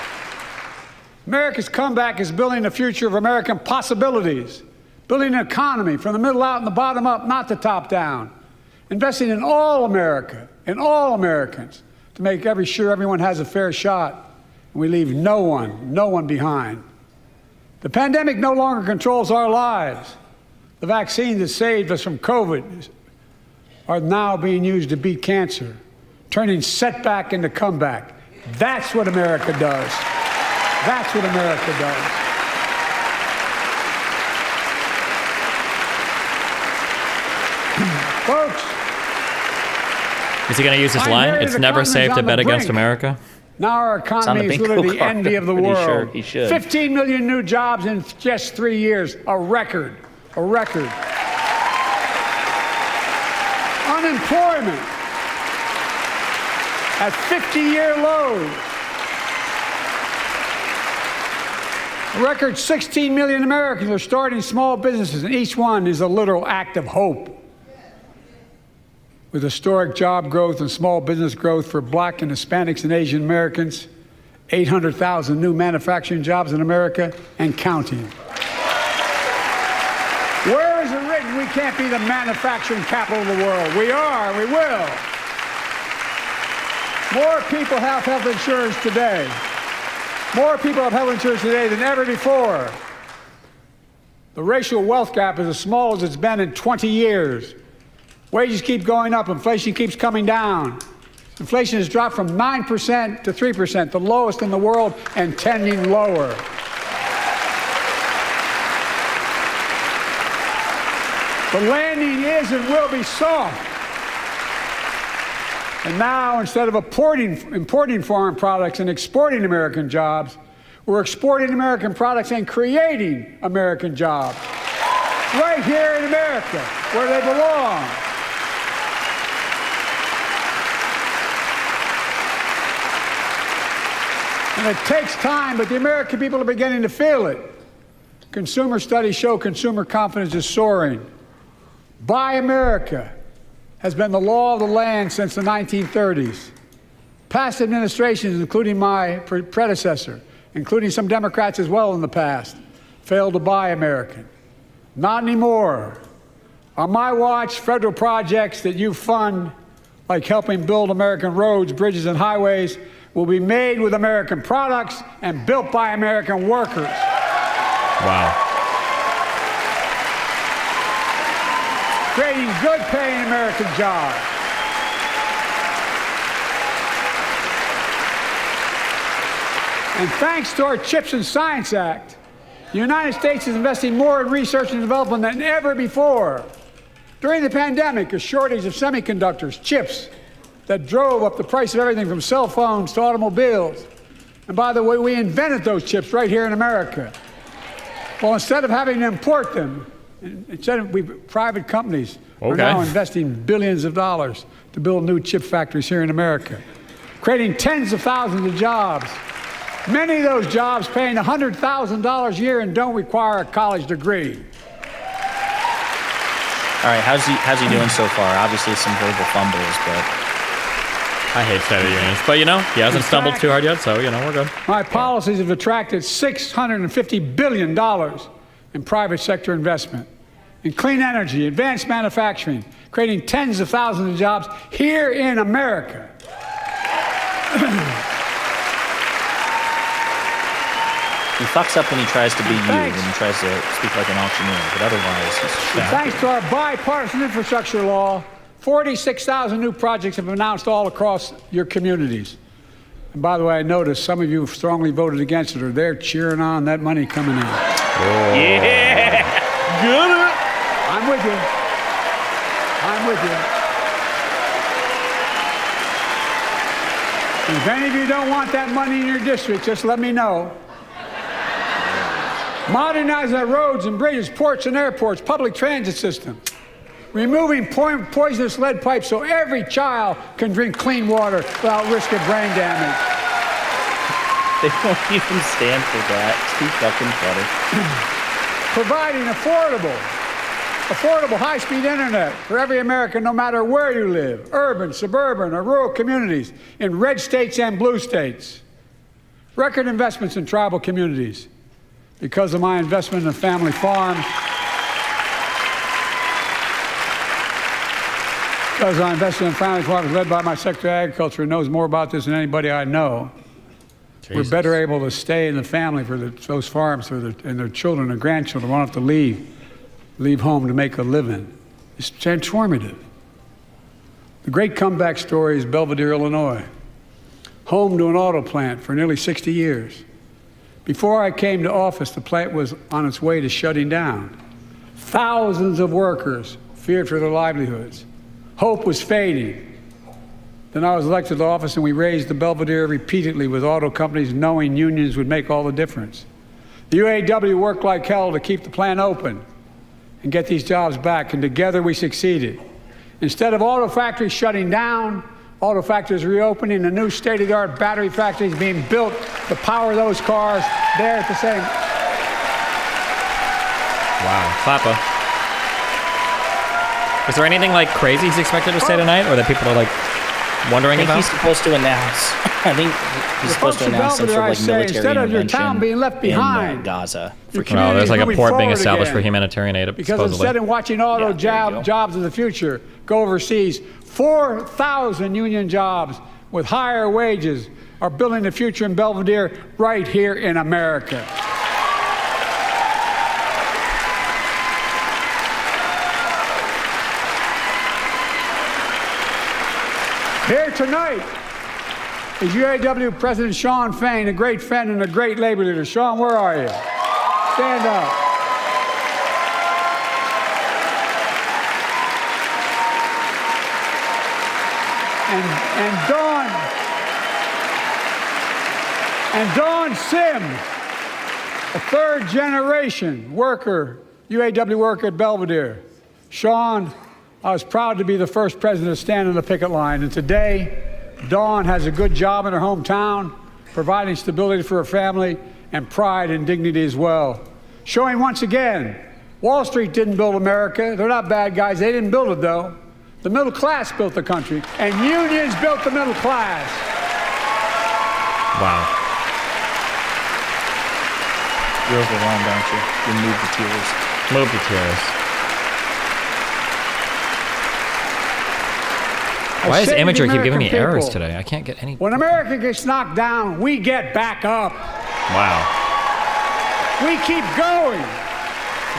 America's comeback is building the future of American possibilities, building an economy from the middle out and the bottom up, not the top down, investing in all America, in all Americans, to make sure everyone has a fair shot, and we leave no one behind. The pandemic no longer controls our lives. The vaccines that saved us from COVID are now being used to beat cancer, turning setback into comeback. That's what America does. That's what America does. Folks, Is he going to use this I'm line? hearing It's the never safe economy's to on bet the against brink. America? now our on economy the is bingo literally the card. envy of the Pretty sure world. he should. 15 million new jobs in just 3 years, a record, a record. Unemployment at 50-year lows. A record 16 million Americans are starting small businesses, and each one is a literal act of hope. With historic job growth and small business growth for Black and Hispanics and Asian Americans, 800,000 new manufacturing jobs in America and counting. Where is it written we can't be the manufacturing capital of the world? We are, we will. More people have health insurance today. More people have health insurance today than ever before. The racial wealth gap is as small as it's been in 20 years. Wages keep going up, inflation keeps coming down. Inflation has dropped from 9% to 3%, the lowest in the world and tending lower. 3%. The landing is and will be soft. And now, instead of importing foreign products and exporting American jobs, we're exporting American products and creating American jobs right here in America, where they belong. And it takes time, but the American people are beginning to feel it. Consumer studies show consumer confidence is soaring. Buy America has been the law of the land since the 1930s. Past administrations, including my predecessor, including some Democrats as well in the past, failed to buy American. Not anymore. On my watch, federal projects that you fund, like helping build American roads, bridges, and highways, will be made with American products and built by American workers. Wow. Creating good paying American jobs. And thanks to our CHIPS and Science Act, the United States is investing more in research and development than ever before. During the pandemic, a shortage of semiconductors, chips, that drove up the price of everything from cell phones to automobiles. And by the way, we invented those chips right here in America. Well, instead of having to import them, private companies are now investing billions of dollars to build new chip factories here in America, creating tens of thousands of jobs. Many of those jobs paying $100,000 a year and don't require a college degree. All right, how's he doing so far? Obviously, some verbal fumbles, but I hate credit unions, but he hasn't stumbled too hard yet, so we're good. My policies have attracted $650 billion in private sector investment in clean energy, advanced manufacturing, creating tens of thousands of jobs here in America. He fucks up when he tries to be when he tries to speak like an auctioneer, but otherwise he's thanks to our bipartisan infrastructure law, 46,000 new projects have been announced all across your communities. And by the way, I noticed some of you strongly voted against it, or they're cheering on that money coming in. Oh. Yeah! Good! I'm with you. I'm with you. If any of you don't want that money in your district, just let me know. Modernizing our roads and bridges, ports and airports, public transit systems. Removing poisonous lead pipes so every child can drink clean water without risk of brain damage. They won't even stand for that. It's too fucking funny. Providing affordable high-speed internet for every American, no matter where you live, urban, suburban, or rural communities, in red states and blue states. Record investments in tribal communities. Because of my investment in a family farm, because I invested in family farms led by my Secretary of Agriculture, who knows more about this than anybody I know. Jesus. We're better able to stay in the family for those farms and their children and grandchildren won't have to leave home to make a living. It's transformative. The great comeback story is Belvedere, Illinois, home to an auto plant for nearly 60 years. Before I came to office, the plant was on its way to shutting down. Thousands of workers feared for their livelihoods. Hope was fading. Then I was elected to office, and we raised the Belvedere repeatedly with auto companies, knowing unions would make all the difference. The UAW worked like hell to keep the plant open and get these jobs back, and together we succeeded. Instead of auto factories shutting down, auto factories reopening, and new state-of-the-art battery factories being built to power those cars there at the same. Wow, Klappa. Is there anything crazy he's expected to say tonight, or that people are wondering about? I think he's supposed to announce. I think he's supposed to announce some sort of military instead of your town being left behind in Gaza. Well, there's a port being established for humanitarian aid, because supposedly. Instead of watching auto jobs in the future go overseas, 4,000 union jobs with higher wages are building the future in Belvedere right here in America. Here tonight is UAW President Shawn Fain, a great friend and a great labor leader. Shawn, where are you? Stand up. And Dawn Sims, a third-generation worker, UAW worker at Belvedere. Sean, I was proud to be the first president to stand on the picket line, and today, Dawn has a good job in her hometown, providing stability for her family and pride and dignity as well. Showing once again, Wall Street didn't build America. They're not bad guys. They didn't build it, though. The middle class built the country, and unions built the middle class. Wow. You're overwhelmed, aren't you? You moved to tears. Moved to tears. Why is Imagery keep giving me errors today? I can't get any. When America gets knocked down, we get back up. Wow. We keep going.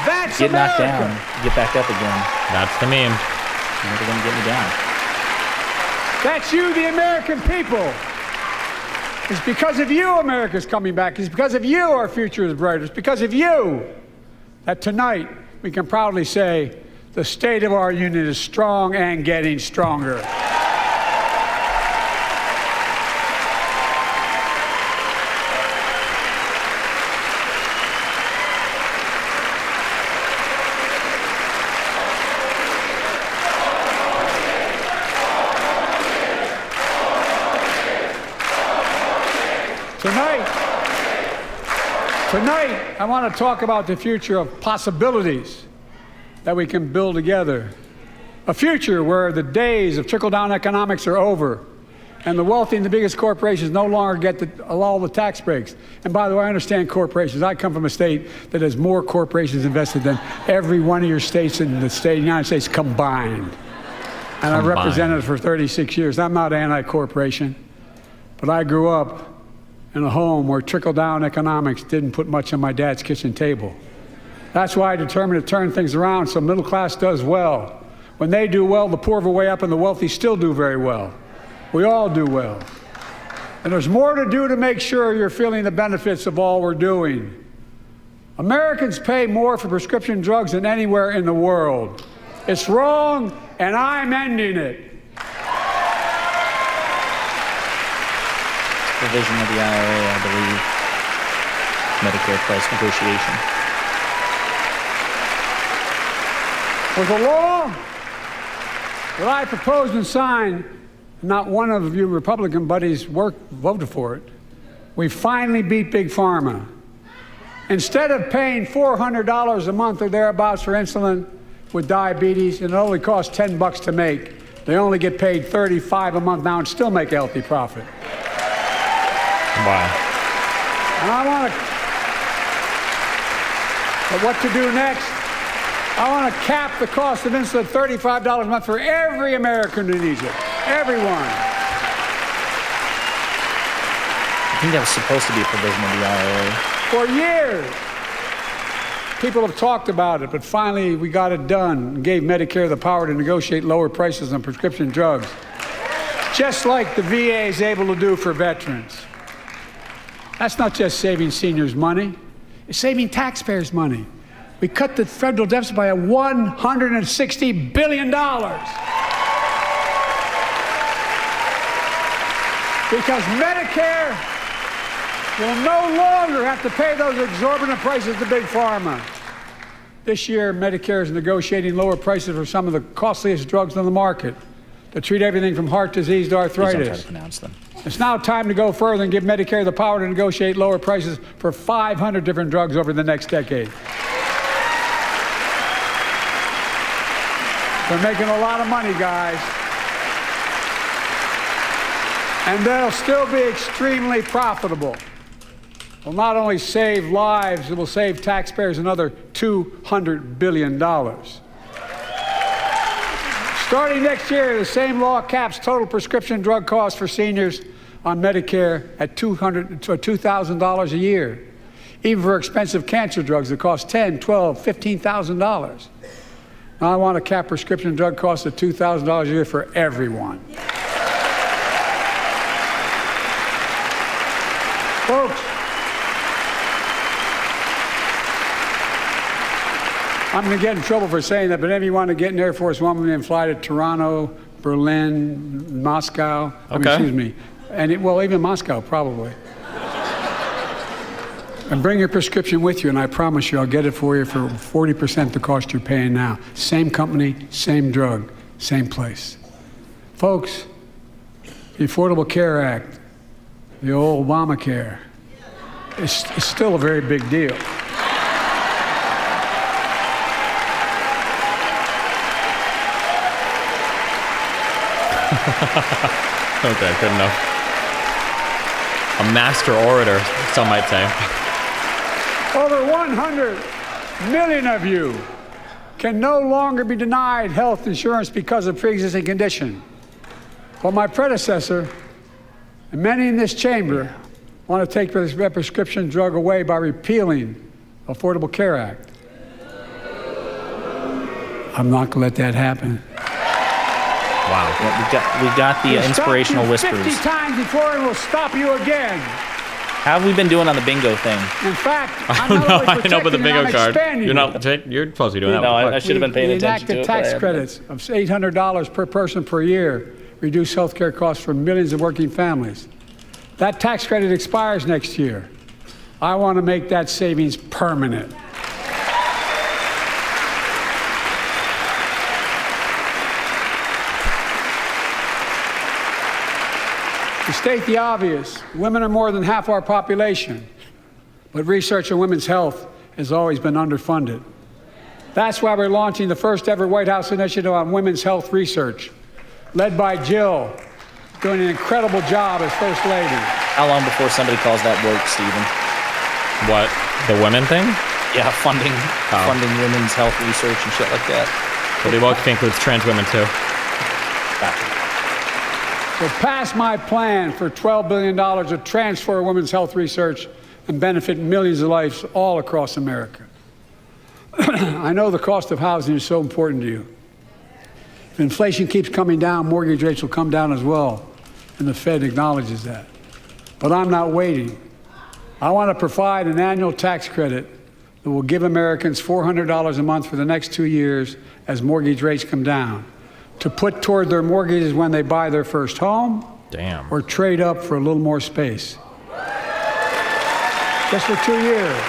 That's Get knocked America. down, get back up again. That's the meme. You're never gonna get me down. That's you, the American people. It's because of you America's coming back. It's because of you our future is brighter. It's because of you that tonight we can proudly say the state of our union is strong and getting stronger. Tonight, I want to talk about the future of possibilities that we can build together. A future where the days of trickle-down economics are over and the wealthy and the biggest corporations no longer get all the tax breaks. And by the way, I understand corporations. I come from a state that has more corporations invested than every one of your states in the United States combined. And I've represented it for 36 years. I'm not anti-corporation, but I grew up in a home where trickle-down economics didn't put much on my dad's kitchen table. That's why I determined to turn things around so middle class does well. When they do well, the poor have a way up and the wealthy still do very well. We all do well. And there's more to do to make sure you're feeling the benefits of all we're doing. Americans pay more for prescription drugs than anywhere in the world. It's wrong, and I'm ending it. Provision of the IRA, I believe. Medicare price negotiation. With the law that I proposed and signed, not one of you Republican buddies voted for it. We finally beat Big Pharma. Instead of paying $400 a month or thereabouts for insulin with diabetes, and it only costs $10 to make, they only get paid $35 a month now and still make a healthy profit. Wow. And I want to, but what to do next? I want to cap the cost of insulin at $35 a month for every American who needs it. Everyone. I think that was supposed to be a provision of the IRA. For years, people have talked about it, but finally we got it done and gave Medicare the power to negotiate lower prices on prescription drugs, just like the VA is able to do for veterans. That's not just saving seniors money, it's saving taxpayers money. We cut the federal deficit by $160 billion. Because Medicare will no longer have to pay those exorbitant prices to Big Pharma. This year, Medicare is negotiating lower prices for some of the costliest drugs on the market to treat everything from heart disease to arthritis. Please don't try to pronounce them. It's now time to go further and give Medicare the power to negotiate lower prices for 500 different drugs over the next decade. They're making a lot of money, guys. And they'll still be extremely profitable. Will not only save lives, it will save taxpayers another $200 billion. Starting next year, the same law caps total prescription drug costs for seniors on Medicare at $2,000 a year, even for expensive cancer drugs that cost $10,000, $12,000, $15,000. Now I want to cap prescription drug costs at $2,000 a year for everyone. Folks, I'm going to get in trouble for saying that, but if you want to get in Air Force One and fly to Toronto, Berlin, Moscow. Okay. Excuse me. And even Moscow, probably. And bring your prescription with you, and I promise you I'll get it for you for 40% the cost you're paying now. Same company, same drug, same place. Folks, the Affordable Care Act, the old Obamacare, it's still a very big deal. Okay, good enough. A master orator, some might say. Over 100 million of you can no longer be denied health insurance because of pre-existing condition. But my predecessor, and many in this chamber, want to take this prescription drug away by repealing the Affordable Care Act. I'm not going to let that happen. Wow. Well, we got the inspirational whispers. 50 times before, and we'll stop you again. How have we been doing on the bingo thing? In fact, I don't know. I know, but the bingo I'm card. expanding You're it. not. You're supposed to be doing that. No, I should have been paying attention to enacted it. tax credits of $800 per person per year, reduce health care costs for millions of working families. That tax credit expires next year. I want to make that savings permanent. To state the obvious, women are more than half our population, but research on women's health has always been underfunded. That's why we're launching the first ever White House initiative on women's health research, led by Jill, doing an incredible job as First Lady. How long before somebody calls that woke, Stephen? What? The women thing? Yeah, funding women's health research and shit like that. Well, the woke thing includes trans women too. Gotcha. So pass my plan for $12 billion to transfer women's health research and benefit millions of lives all across America. I know the cost of housing is so important to you. If inflation keeps coming down, mortgage rates will come down as well, and the Fed acknowledges that. But I'm not waiting. I want to provide an annual tax credit that will give Americans $400 a month for the next 2 years as mortgage rates come down, to put toward their mortgages when they buy their first home. Damn. Or trade up for a little more space. Just for 2 years.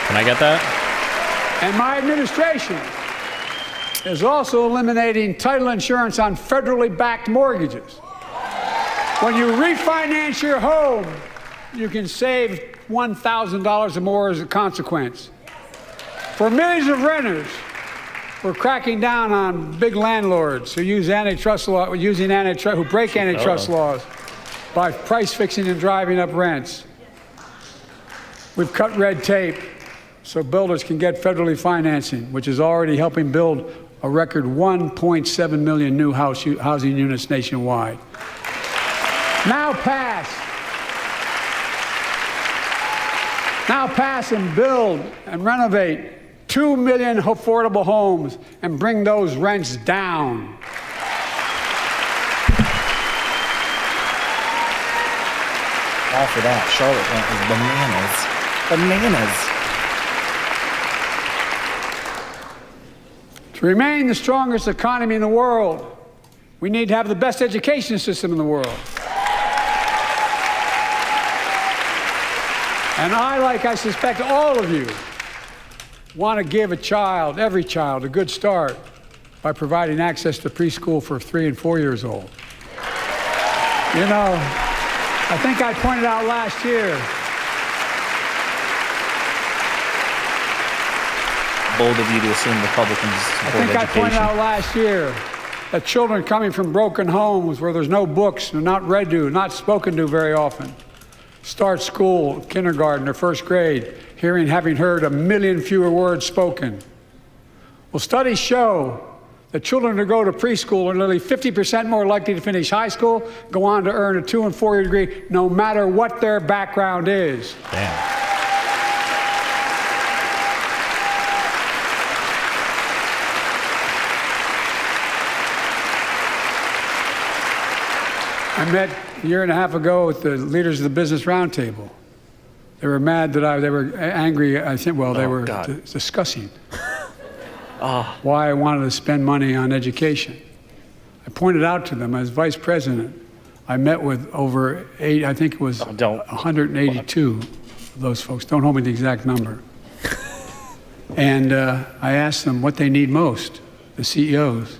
Can I get that? And my administration is also eliminating title insurance on federally backed mortgages. When you refinance your home, you can save $1,000 or more as a consequence. For millions of renters, we're cracking down on big landlords who use antitrust law, who break antitrust laws by price fixing and driving up rents. We've cut red tape so builders can get federally financing, which is already helping build a record 1.7 million new housing units nationwide. Now pass and build and renovate 2 million affordable homes and bring those rents down. All for that. Charlotte went with bananas. To remain the strongest economy in the world, we need to have the best education system in the world. And I suspect all of you, want to give every child, a good start by providing access to preschool for 3 and 4 years old. You know, I think I pointed out last year. Bold of you to assume Republicans support education. I pointed out last year that children coming from broken homes where there's no books, they're not read to, not spoken to very often, start school, kindergarten, or first grade, having heard 1 million fewer words spoken. Well, studies show that children who go to preschool are nearly 50% more likely to finish high school, go on to earn a 2- and 4-year degree, no matter what their background is. Damn. I met a year and a half ago with the leaders of the Business Roundtable. They were mad that they were angry. I think, well, they were God. discussing why I wanted to spend money on education. I pointed out to them as vice president, I met with over I think it was 182 of those folks. Don't hold me to the exact number. And I asked them what they need most, the CEOs.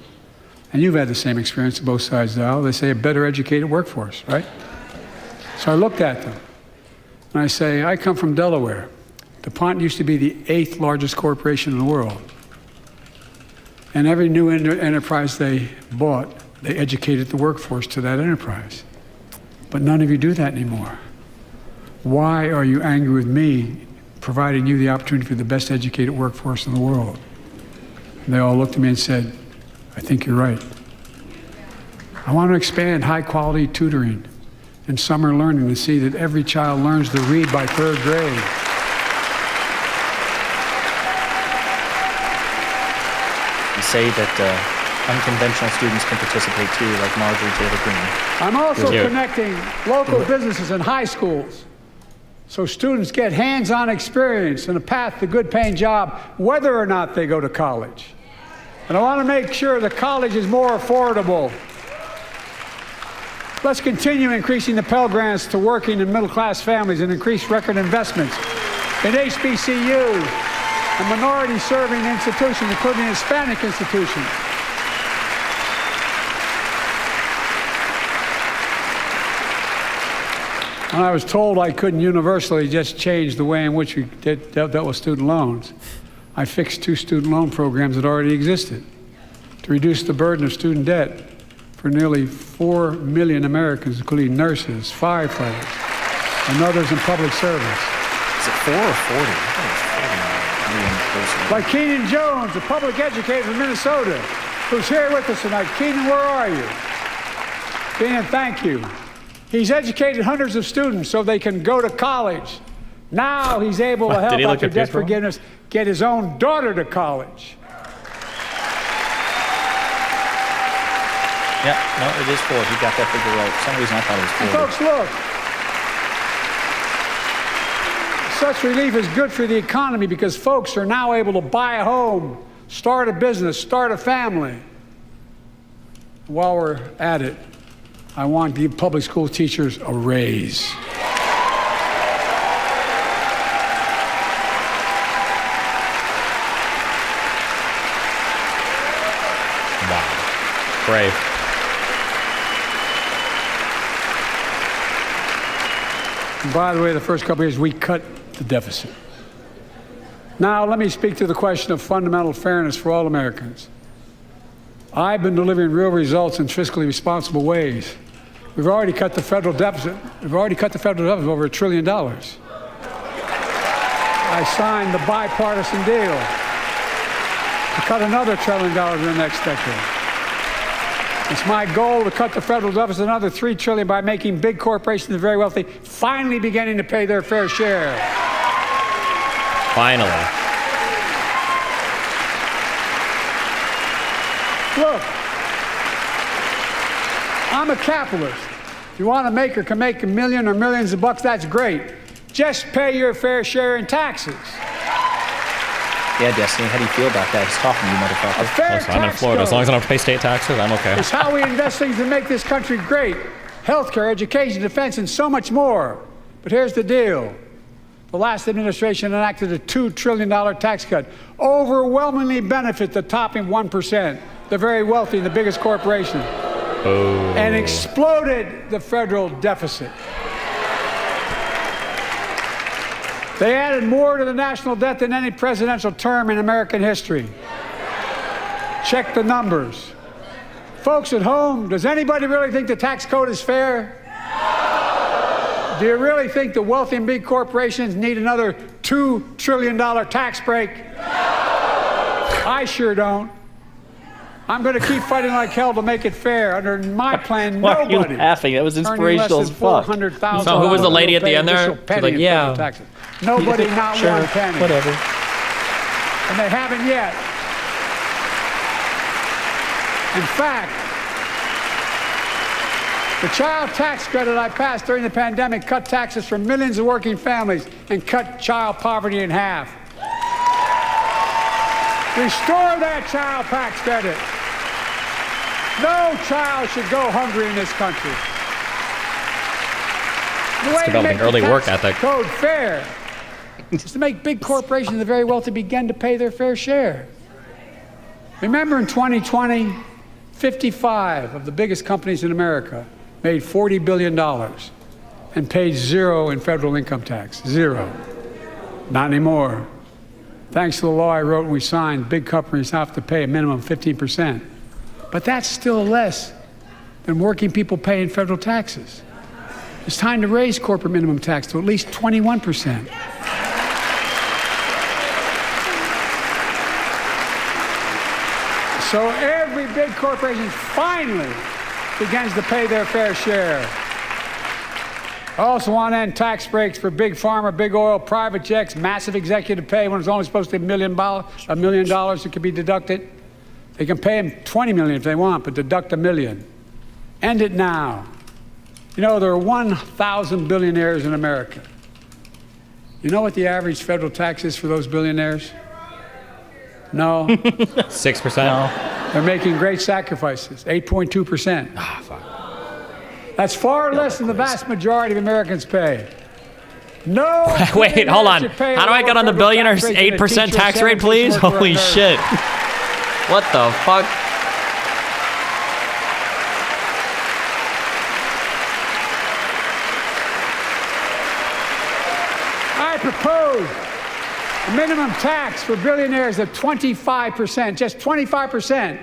And you've had the same experience on both sides of the aisle. They say a better educated workforce, right? So I looked at them and I say, I come from Delaware. DuPont used to be the 8th largest corporation in the world. And every new enterprise they bought, they educated the workforce to that enterprise. But none of you do that anymore. Why are you angry with me providing you the opportunity for the best educated workforce in the world? And they all looked at me and said, I think you're right. I want to expand high quality tutoring and summer learning to see that every child learns to read by 3rd grade. You say that unconventional students can participate too, like Marjorie Taylor Greene. I'm also connecting local businesses and high schools so students get hands-on experience and a path to good paying job whether or not they go to college. And I want to make sure the college is more affordable. Let's continue increasing the Pell Grants to working and middle-class families and increase record investments in HBCUs and minority-serving institutions, including Hispanic institutions. When I was told I couldn't universally just change the way in which we dealt with student loans, I fixed 2 student loan programs that already existed to reduce the burden of student debt for nearly 4 million Americans, including nurses, firefighters, and others in public service. Is it 4 or 40? I thought it was 40 million. Like Keenan Jones, a public educator from Minnesota, who's here with us tonight. Keenan, where are you? Keenan, thank you. He's educated hundreds of students so they can go to college. Now he's able to help out with debt forgiveness, get his own daughter to college. Yeah, no, it is 4. He got that figure right. For some reason I thought it was 40. And folks, look. Such relief is good for the economy because folks are now able to buy a home, start a business, start a family. While we're at it, I want to give public school teachers a raise. Wow. Brave. And by the way, the first couple of years, we cut the deficit. Now, let me speak to the question of fundamental fairness for all Americans. I've been delivering real results in fiscally responsible ways. We've already cut the federal deficit. We've already cut the federal deficit over $1 trillion. I signed the bipartisan deal to cut another $1 trillion in the next decade. It's my goal to cut the federal deficit another $3 trillion by making big corporations and very wealthy finally beginning to pay their fair share. Finally. Look, I'm a capitalist. If you want to make or can make $1 million or millions of bucks, that's great. Just pay your fair share in taxes. Yeah, Destiny, how do you feel about that? He's talking to you, motherfucker. A fair Listen, I'm in tax Florida. As code long as I don't pay state taxes, I'm okay. is how we invest things to make this country great. Healthcare, education, defense, and so much more. But here's the deal. The last administration enacted a $2 trillion tax cut, overwhelmingly benefit the top 1%, the very wealthy and the biggest corporations, and exploded the federal deficit. They added more to the national debt than any presidential term in American history. Check the numbers. Folks at home, does anybody really think the tax code is fair? Do you really think the wealthy and big corporations need another $2 trillion tax break? I sure don't. I'm going to keep fighting like hell to make it fair. Under my plan, Why are you nobody laughing? That was inspirational as fuck. So who was the lady at the end there? She's like, yeah. Taxes. Nobody, not Sure, one penny. whatever. And they haven't yet. In fact, The child tax credit I passed during the pandemic cut taxes for millions of working families and cut child poverty in half. Restore that child tax credit. No child should go hungry in this country. The way to developing make early the work tax ethic. code fair is to make big corporations and the very wealthy begin to pay their fair share. Remember in 2020, 55 of the biggest companies in America made $40 billion and paid zero in federal income tax. Zero. Not anymore. Thanks to the law I wrote and we signed, big companies have to pay a minimum of 15%. But that's still less than working people pay in federal taxes. It's time to raise corporate minimum tax to at least 21%. So every big corporation finally begins to pay their fair share. I also want to end tax breaks for big pharma, big oil, private jets, massive executive pay when it's only supposed to be $1 million that could be deducted. They can pay them $20 million if they want, but deduct $1 million. End it now. You know, there are 1,000 billionaires in America. You know what the average federal tax is for those billionaires? No. 6%? No. They're making great sacrifices, 8.2%. Ah, fuck. That's far less than the vast majority of Americans pay. No. Wait, hold on. should pay How do I get on the federal billionaire's tax rate than a 8% teacher tax or rate, please? sanitation worker Holy or nurse. shit. What the fuck? I propose a minimum tax for billionaires of 25%, just 25%.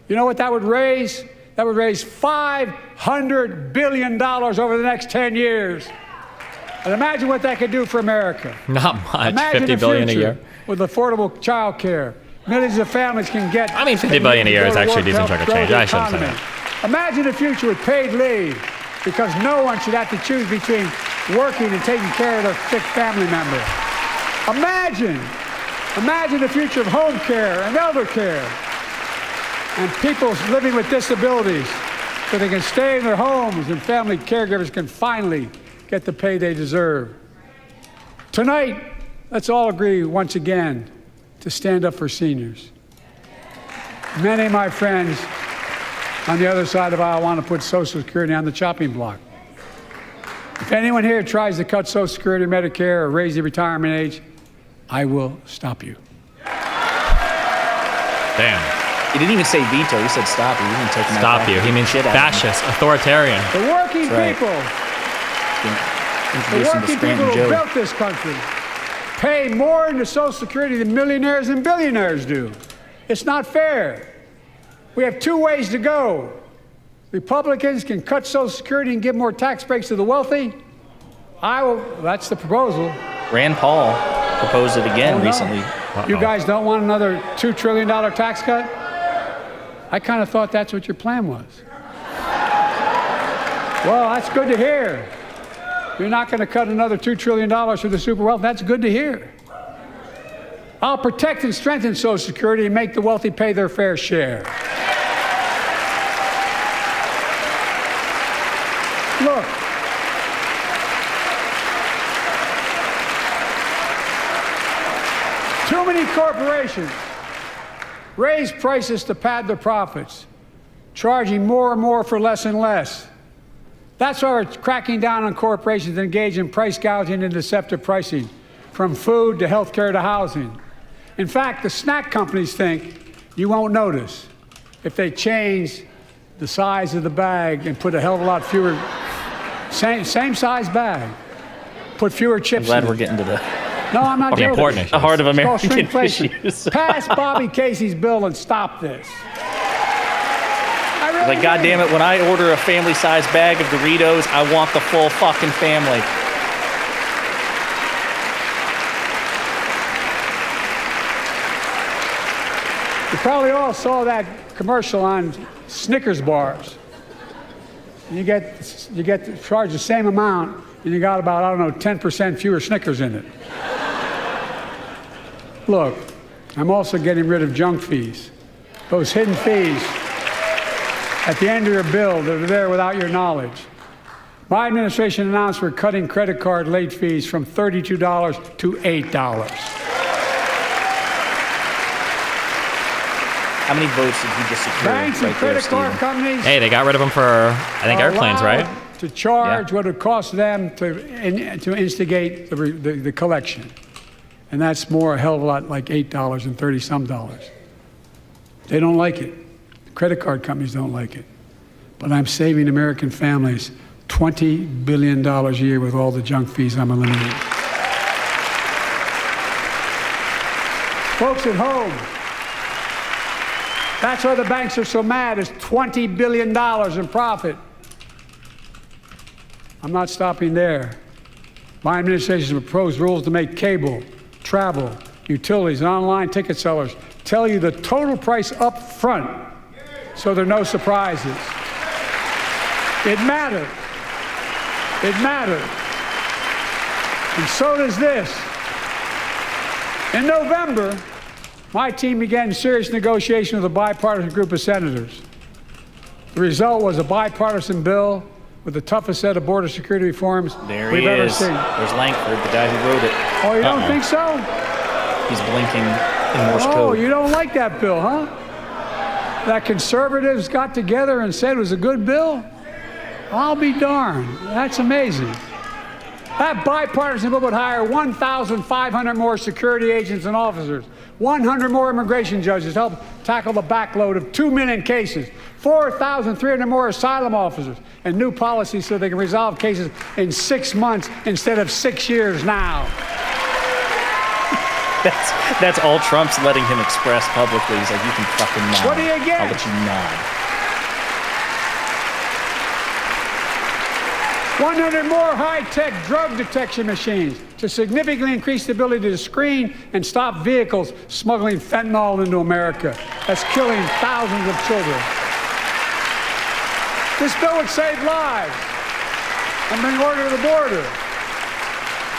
You know what that would raise? That would raise $500 billion over the next 10 years. And imagine what that could do for America. Not much. Imagine 50 a billion a future year. with affordable child care. Millions of families can get... I mean, 50 billion a year is actually a decent chunk of change. I shouldn't say that. Imagine a future with paid leave, because no one should have to choose between working and taking care of their sick family member. Imagine the future of home care and elder care, and people living with disabilities, so they can stay in their homes and family caregivers can finally get the pay they deserve. Tonight, let's all agree once again to stand up for seniors. Many of my friends on the other side of the aisle want to put Social Security on the chopping block. If anyone here tries to cut Social Security, Medicare, or raise the retirement age, I will stop you. Damn. He didn't even say veto. He said stop you. He didn't take him out Stop back. you. He means Shit out of him. fascist, authoritarian. The working That's right. people, the Introduce him to working Scranton people who Joe. built this country pay more into Social Security than millionaires and billionaires do. It's not fair. We have two ways to go. Republicans can cut Social Security and give more tax breaks to the wealthy. That's the proposal. Rand Paul proposed it again Oh, no. recently. You guys don't want another $2 trillion tax cut? I kind of thought that's what your plan was. Well, that's good to hear. You're not going to cut another $2 trillion for the super wealthy. That's good to hear. I'll protect and strengthen Social Security and make the wealthy pay their fair share. Look, too many corporations raise prices to pad their profits, charging more and more for less and less. That's why we're cracking down on corporations that engage in price gouging and deceptive pricing, from food to healthcare to housing. In fact, the snack companies think you won't notice if they change the size of the bag and put a hell of a lot fewer, same size bag, put fewer chips I'm glad in we're it. getting to the No, I'm not joking. important issues. the heart of It's called American shrinkflation. issues. Pass Bobby Casey's bill and stop this. I really Like, mean goddamn it, when I order a family-sized bag of Doritos, I want the full fucking family. You probably all saw that commercial on Snickers bars. You get charged the same amount, and you got about, I don't know, 10% fewer Snickers in it. Look, I'm also getting rid of junk fees. Those hidden fees at the end of your bill that are there without your knowledge. My administration announced we're cutting credit card late fees from $32 to $8. How many votes did he just secure? Banks and credit card companies. Hey, they got rid of them for, I think, airplanes, right? To charge what it costs them to instigate the collection. And that's more, a hell of a lot, like $8 and 30-some dollars. They don't like it. The credit card companies don't like it. But I'm saving American families $20 billion a year with all the junk fees I'm eliminating. Folks at home, that's why the banks are so mad. It's $20 billion in profit. I'm not stopping there. My administration has proposed rules to make cable, travel, utilities, and online ticket sellers tell you the total price up front so there are no surprises. It matters. It matters. And so does this. In November, my team began serious negotiation with a bipartisan group of senators. The result was a bipartisan bill with the toughest set of border security reforms we've ever seen. There's Langford, the guy who wrote it. Oh, you don't think so? He's blinking in Morse code. Oh, you don't like that bill, huh? That conservatives got together and said it was a good bill? I'll be darned. That's amazing. That bipartisan bill would hire 1,500 more security agents and officers, 100 more immigration judges to help tackle the backload of 2 million cases, 4,300 more asylum officers, and new policies so they can resolve cases in 6 months instead of 6 years now. That's all Trump's letting him express publicly. He's like, you can fucking nod. What do you get? I'll let you nod. 100 more high-tech drug detection machines to significantly increase the ability to screen and stop vehicles smuggling fentanyl into America. That's killing thousands of children. This bill would save lives and bring order to the border.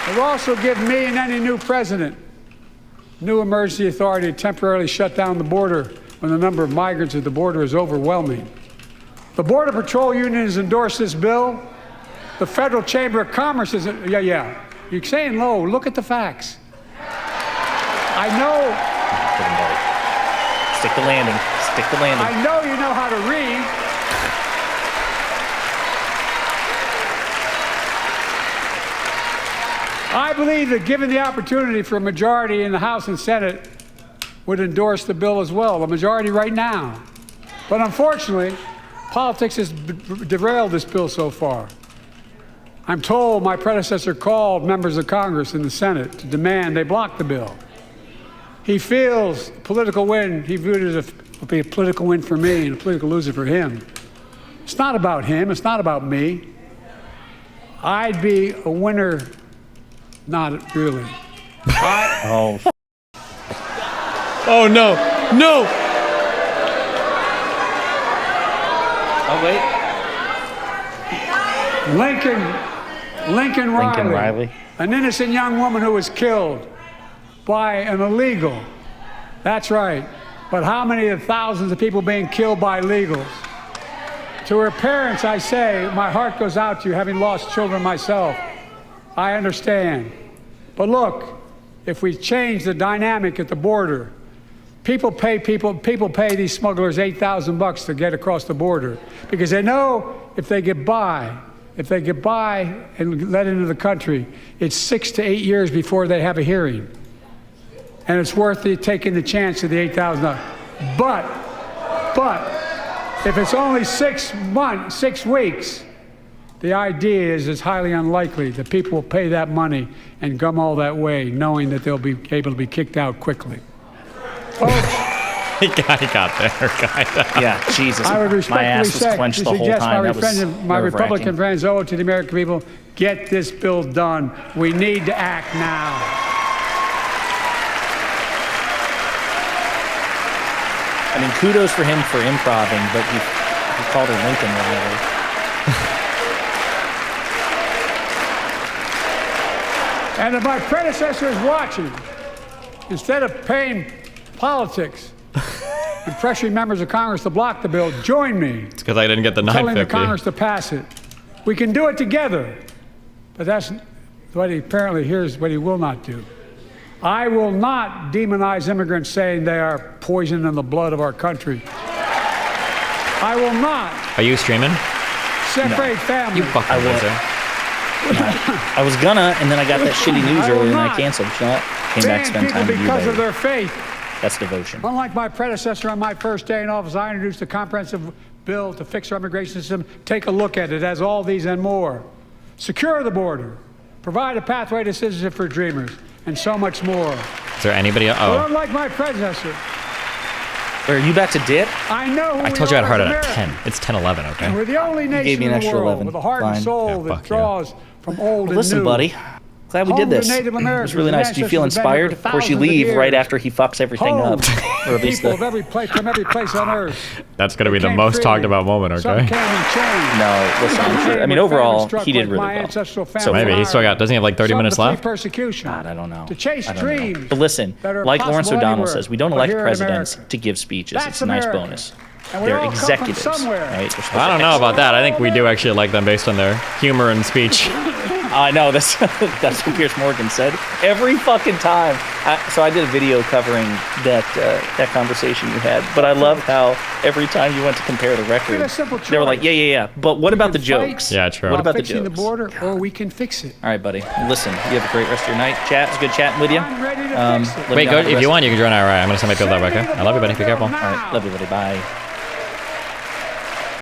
It will also give me and any new president new emergency authority to temporarily shut down the border when the number of migrants at the border is overwhelming. The Border Patrol Union has endorsed this bill. The Federal Chamber of Commerce is, yeah. You're saying low. Look at the facts. I know. Stick the landing. Stick the landing. I know you know how to read. I believe that given the opportunity for a majority in the House and Senate would endorse the bill as well, a majority right now. But unfortunately, politics has derailed this bill so far. I'm told my predecessor called members of Congress in the Senate to demand they block the bill. He feels political win, he viewed it as a political win for me and a political loser for him. It's not about him, it's not about me. I'd be a winner, not really. Oh no, no! Oh, wait. Lincoln Riley, an innocent young woman who was killed by an illegal. That's right. But how many of the thousands of people being killed by illegals? To her parents, I say, my heart goes out to you, having lost children myself. I understand. But look, if we change the dynamic at the border, people pay these smugglers $8,000 to get across the border because they know if they get by and let into the country, it's 6 to 8 years before they have a hearing. And it's worth taking the chance of the $8,000. But if it's only 6 weeks, the idea is it's highly unlikely that people will pay that money and come all that way knowing that they'll be able to be kicked out quickly. He got there, kind of. Yeah, Jesus. I would My ass was clenched the whole time. My Republican friends owe it to the American people, get this bill done. We need to act now. I mean, kudos for him for improving, but he called her Lincoln Riley. And if my predecessor is watching, instead of paying politics, and pressuring members of Congress to block the bill, join me It's because I didn't get the telling the 950. Congress to pass it. We can do it together. But that's what here's what he will not do. I will not demonize immigrants saying they are poison in the blood of our country. I will not Are you streaming? separate families. You fucking loser. I was gonna, and then I got that shitty news I will earlier and I not canceled. You know what? Came back, ban spent people time with you, because of baby. their faith. That's devotion. Unlike my predecessor on my first day in office, I introduced a comprehensive bill to fix our immigration system. Take a look at it. It has all these and more. Secure the border. Provide a pathway to citizenship for dreamers. And so much more. Is there anybody? But Oh, unlike my predecessor, Are you back to dip? I know who I we told you I'd are heard as it at Americans. 10. It's 10:11. Okay. We're the only gave nation me an in the extra world 11. with a heart Fine. and soul Yeah, that fuck yeah. draws from old and Listen, new. buddy. Glad we did Home to this. Native It was Americans really and nice. Do you feel ancestors who've been here inspired? for Of course, you thousands of leave right years. after he fucks everything Home up. Or at least people the... of from every place on earth. That's gonna be the Came most freely. talked about moment. Some Okay. came in chains. No, listen, I'm sure. I mean, Some overall, struck he did like really my well. ancestral So family Maybe in he's still got. Ireland. Doesn't he have like 30 Some minutes to flee left? persecution. God, I don't know. To chase I don't know. dreams. But listen, that are like Lawrence possible O'Donnell anywhere, says, we don't but elect here in presidents America. to give speeches. That's It's a nice America. bonus. And we They're all come from executives, somewhere. right? They're supposed I don't to know about that. I think we do actually like them based on their humor and speech. I know that's what Pierce Morgan said every fucking time. So I did a video covering that conversation you had. But I love how every time you went to compare the record, a simple they were like, choice. yeah. But what about the can fight jokes? Yeah, true. What about the fixing jokes? the border, or we can fix it. All right, buddy. Listen, you have a great rest of your night. Chat. It's good chatting with you. I'm ready to fix it. let me Wait, know go how the if rest- you want. You can join our. I'm gonna send my build that. Okay. Send me the I love you, buddy. Be border careful. now. All right, love you, buddy. Bye.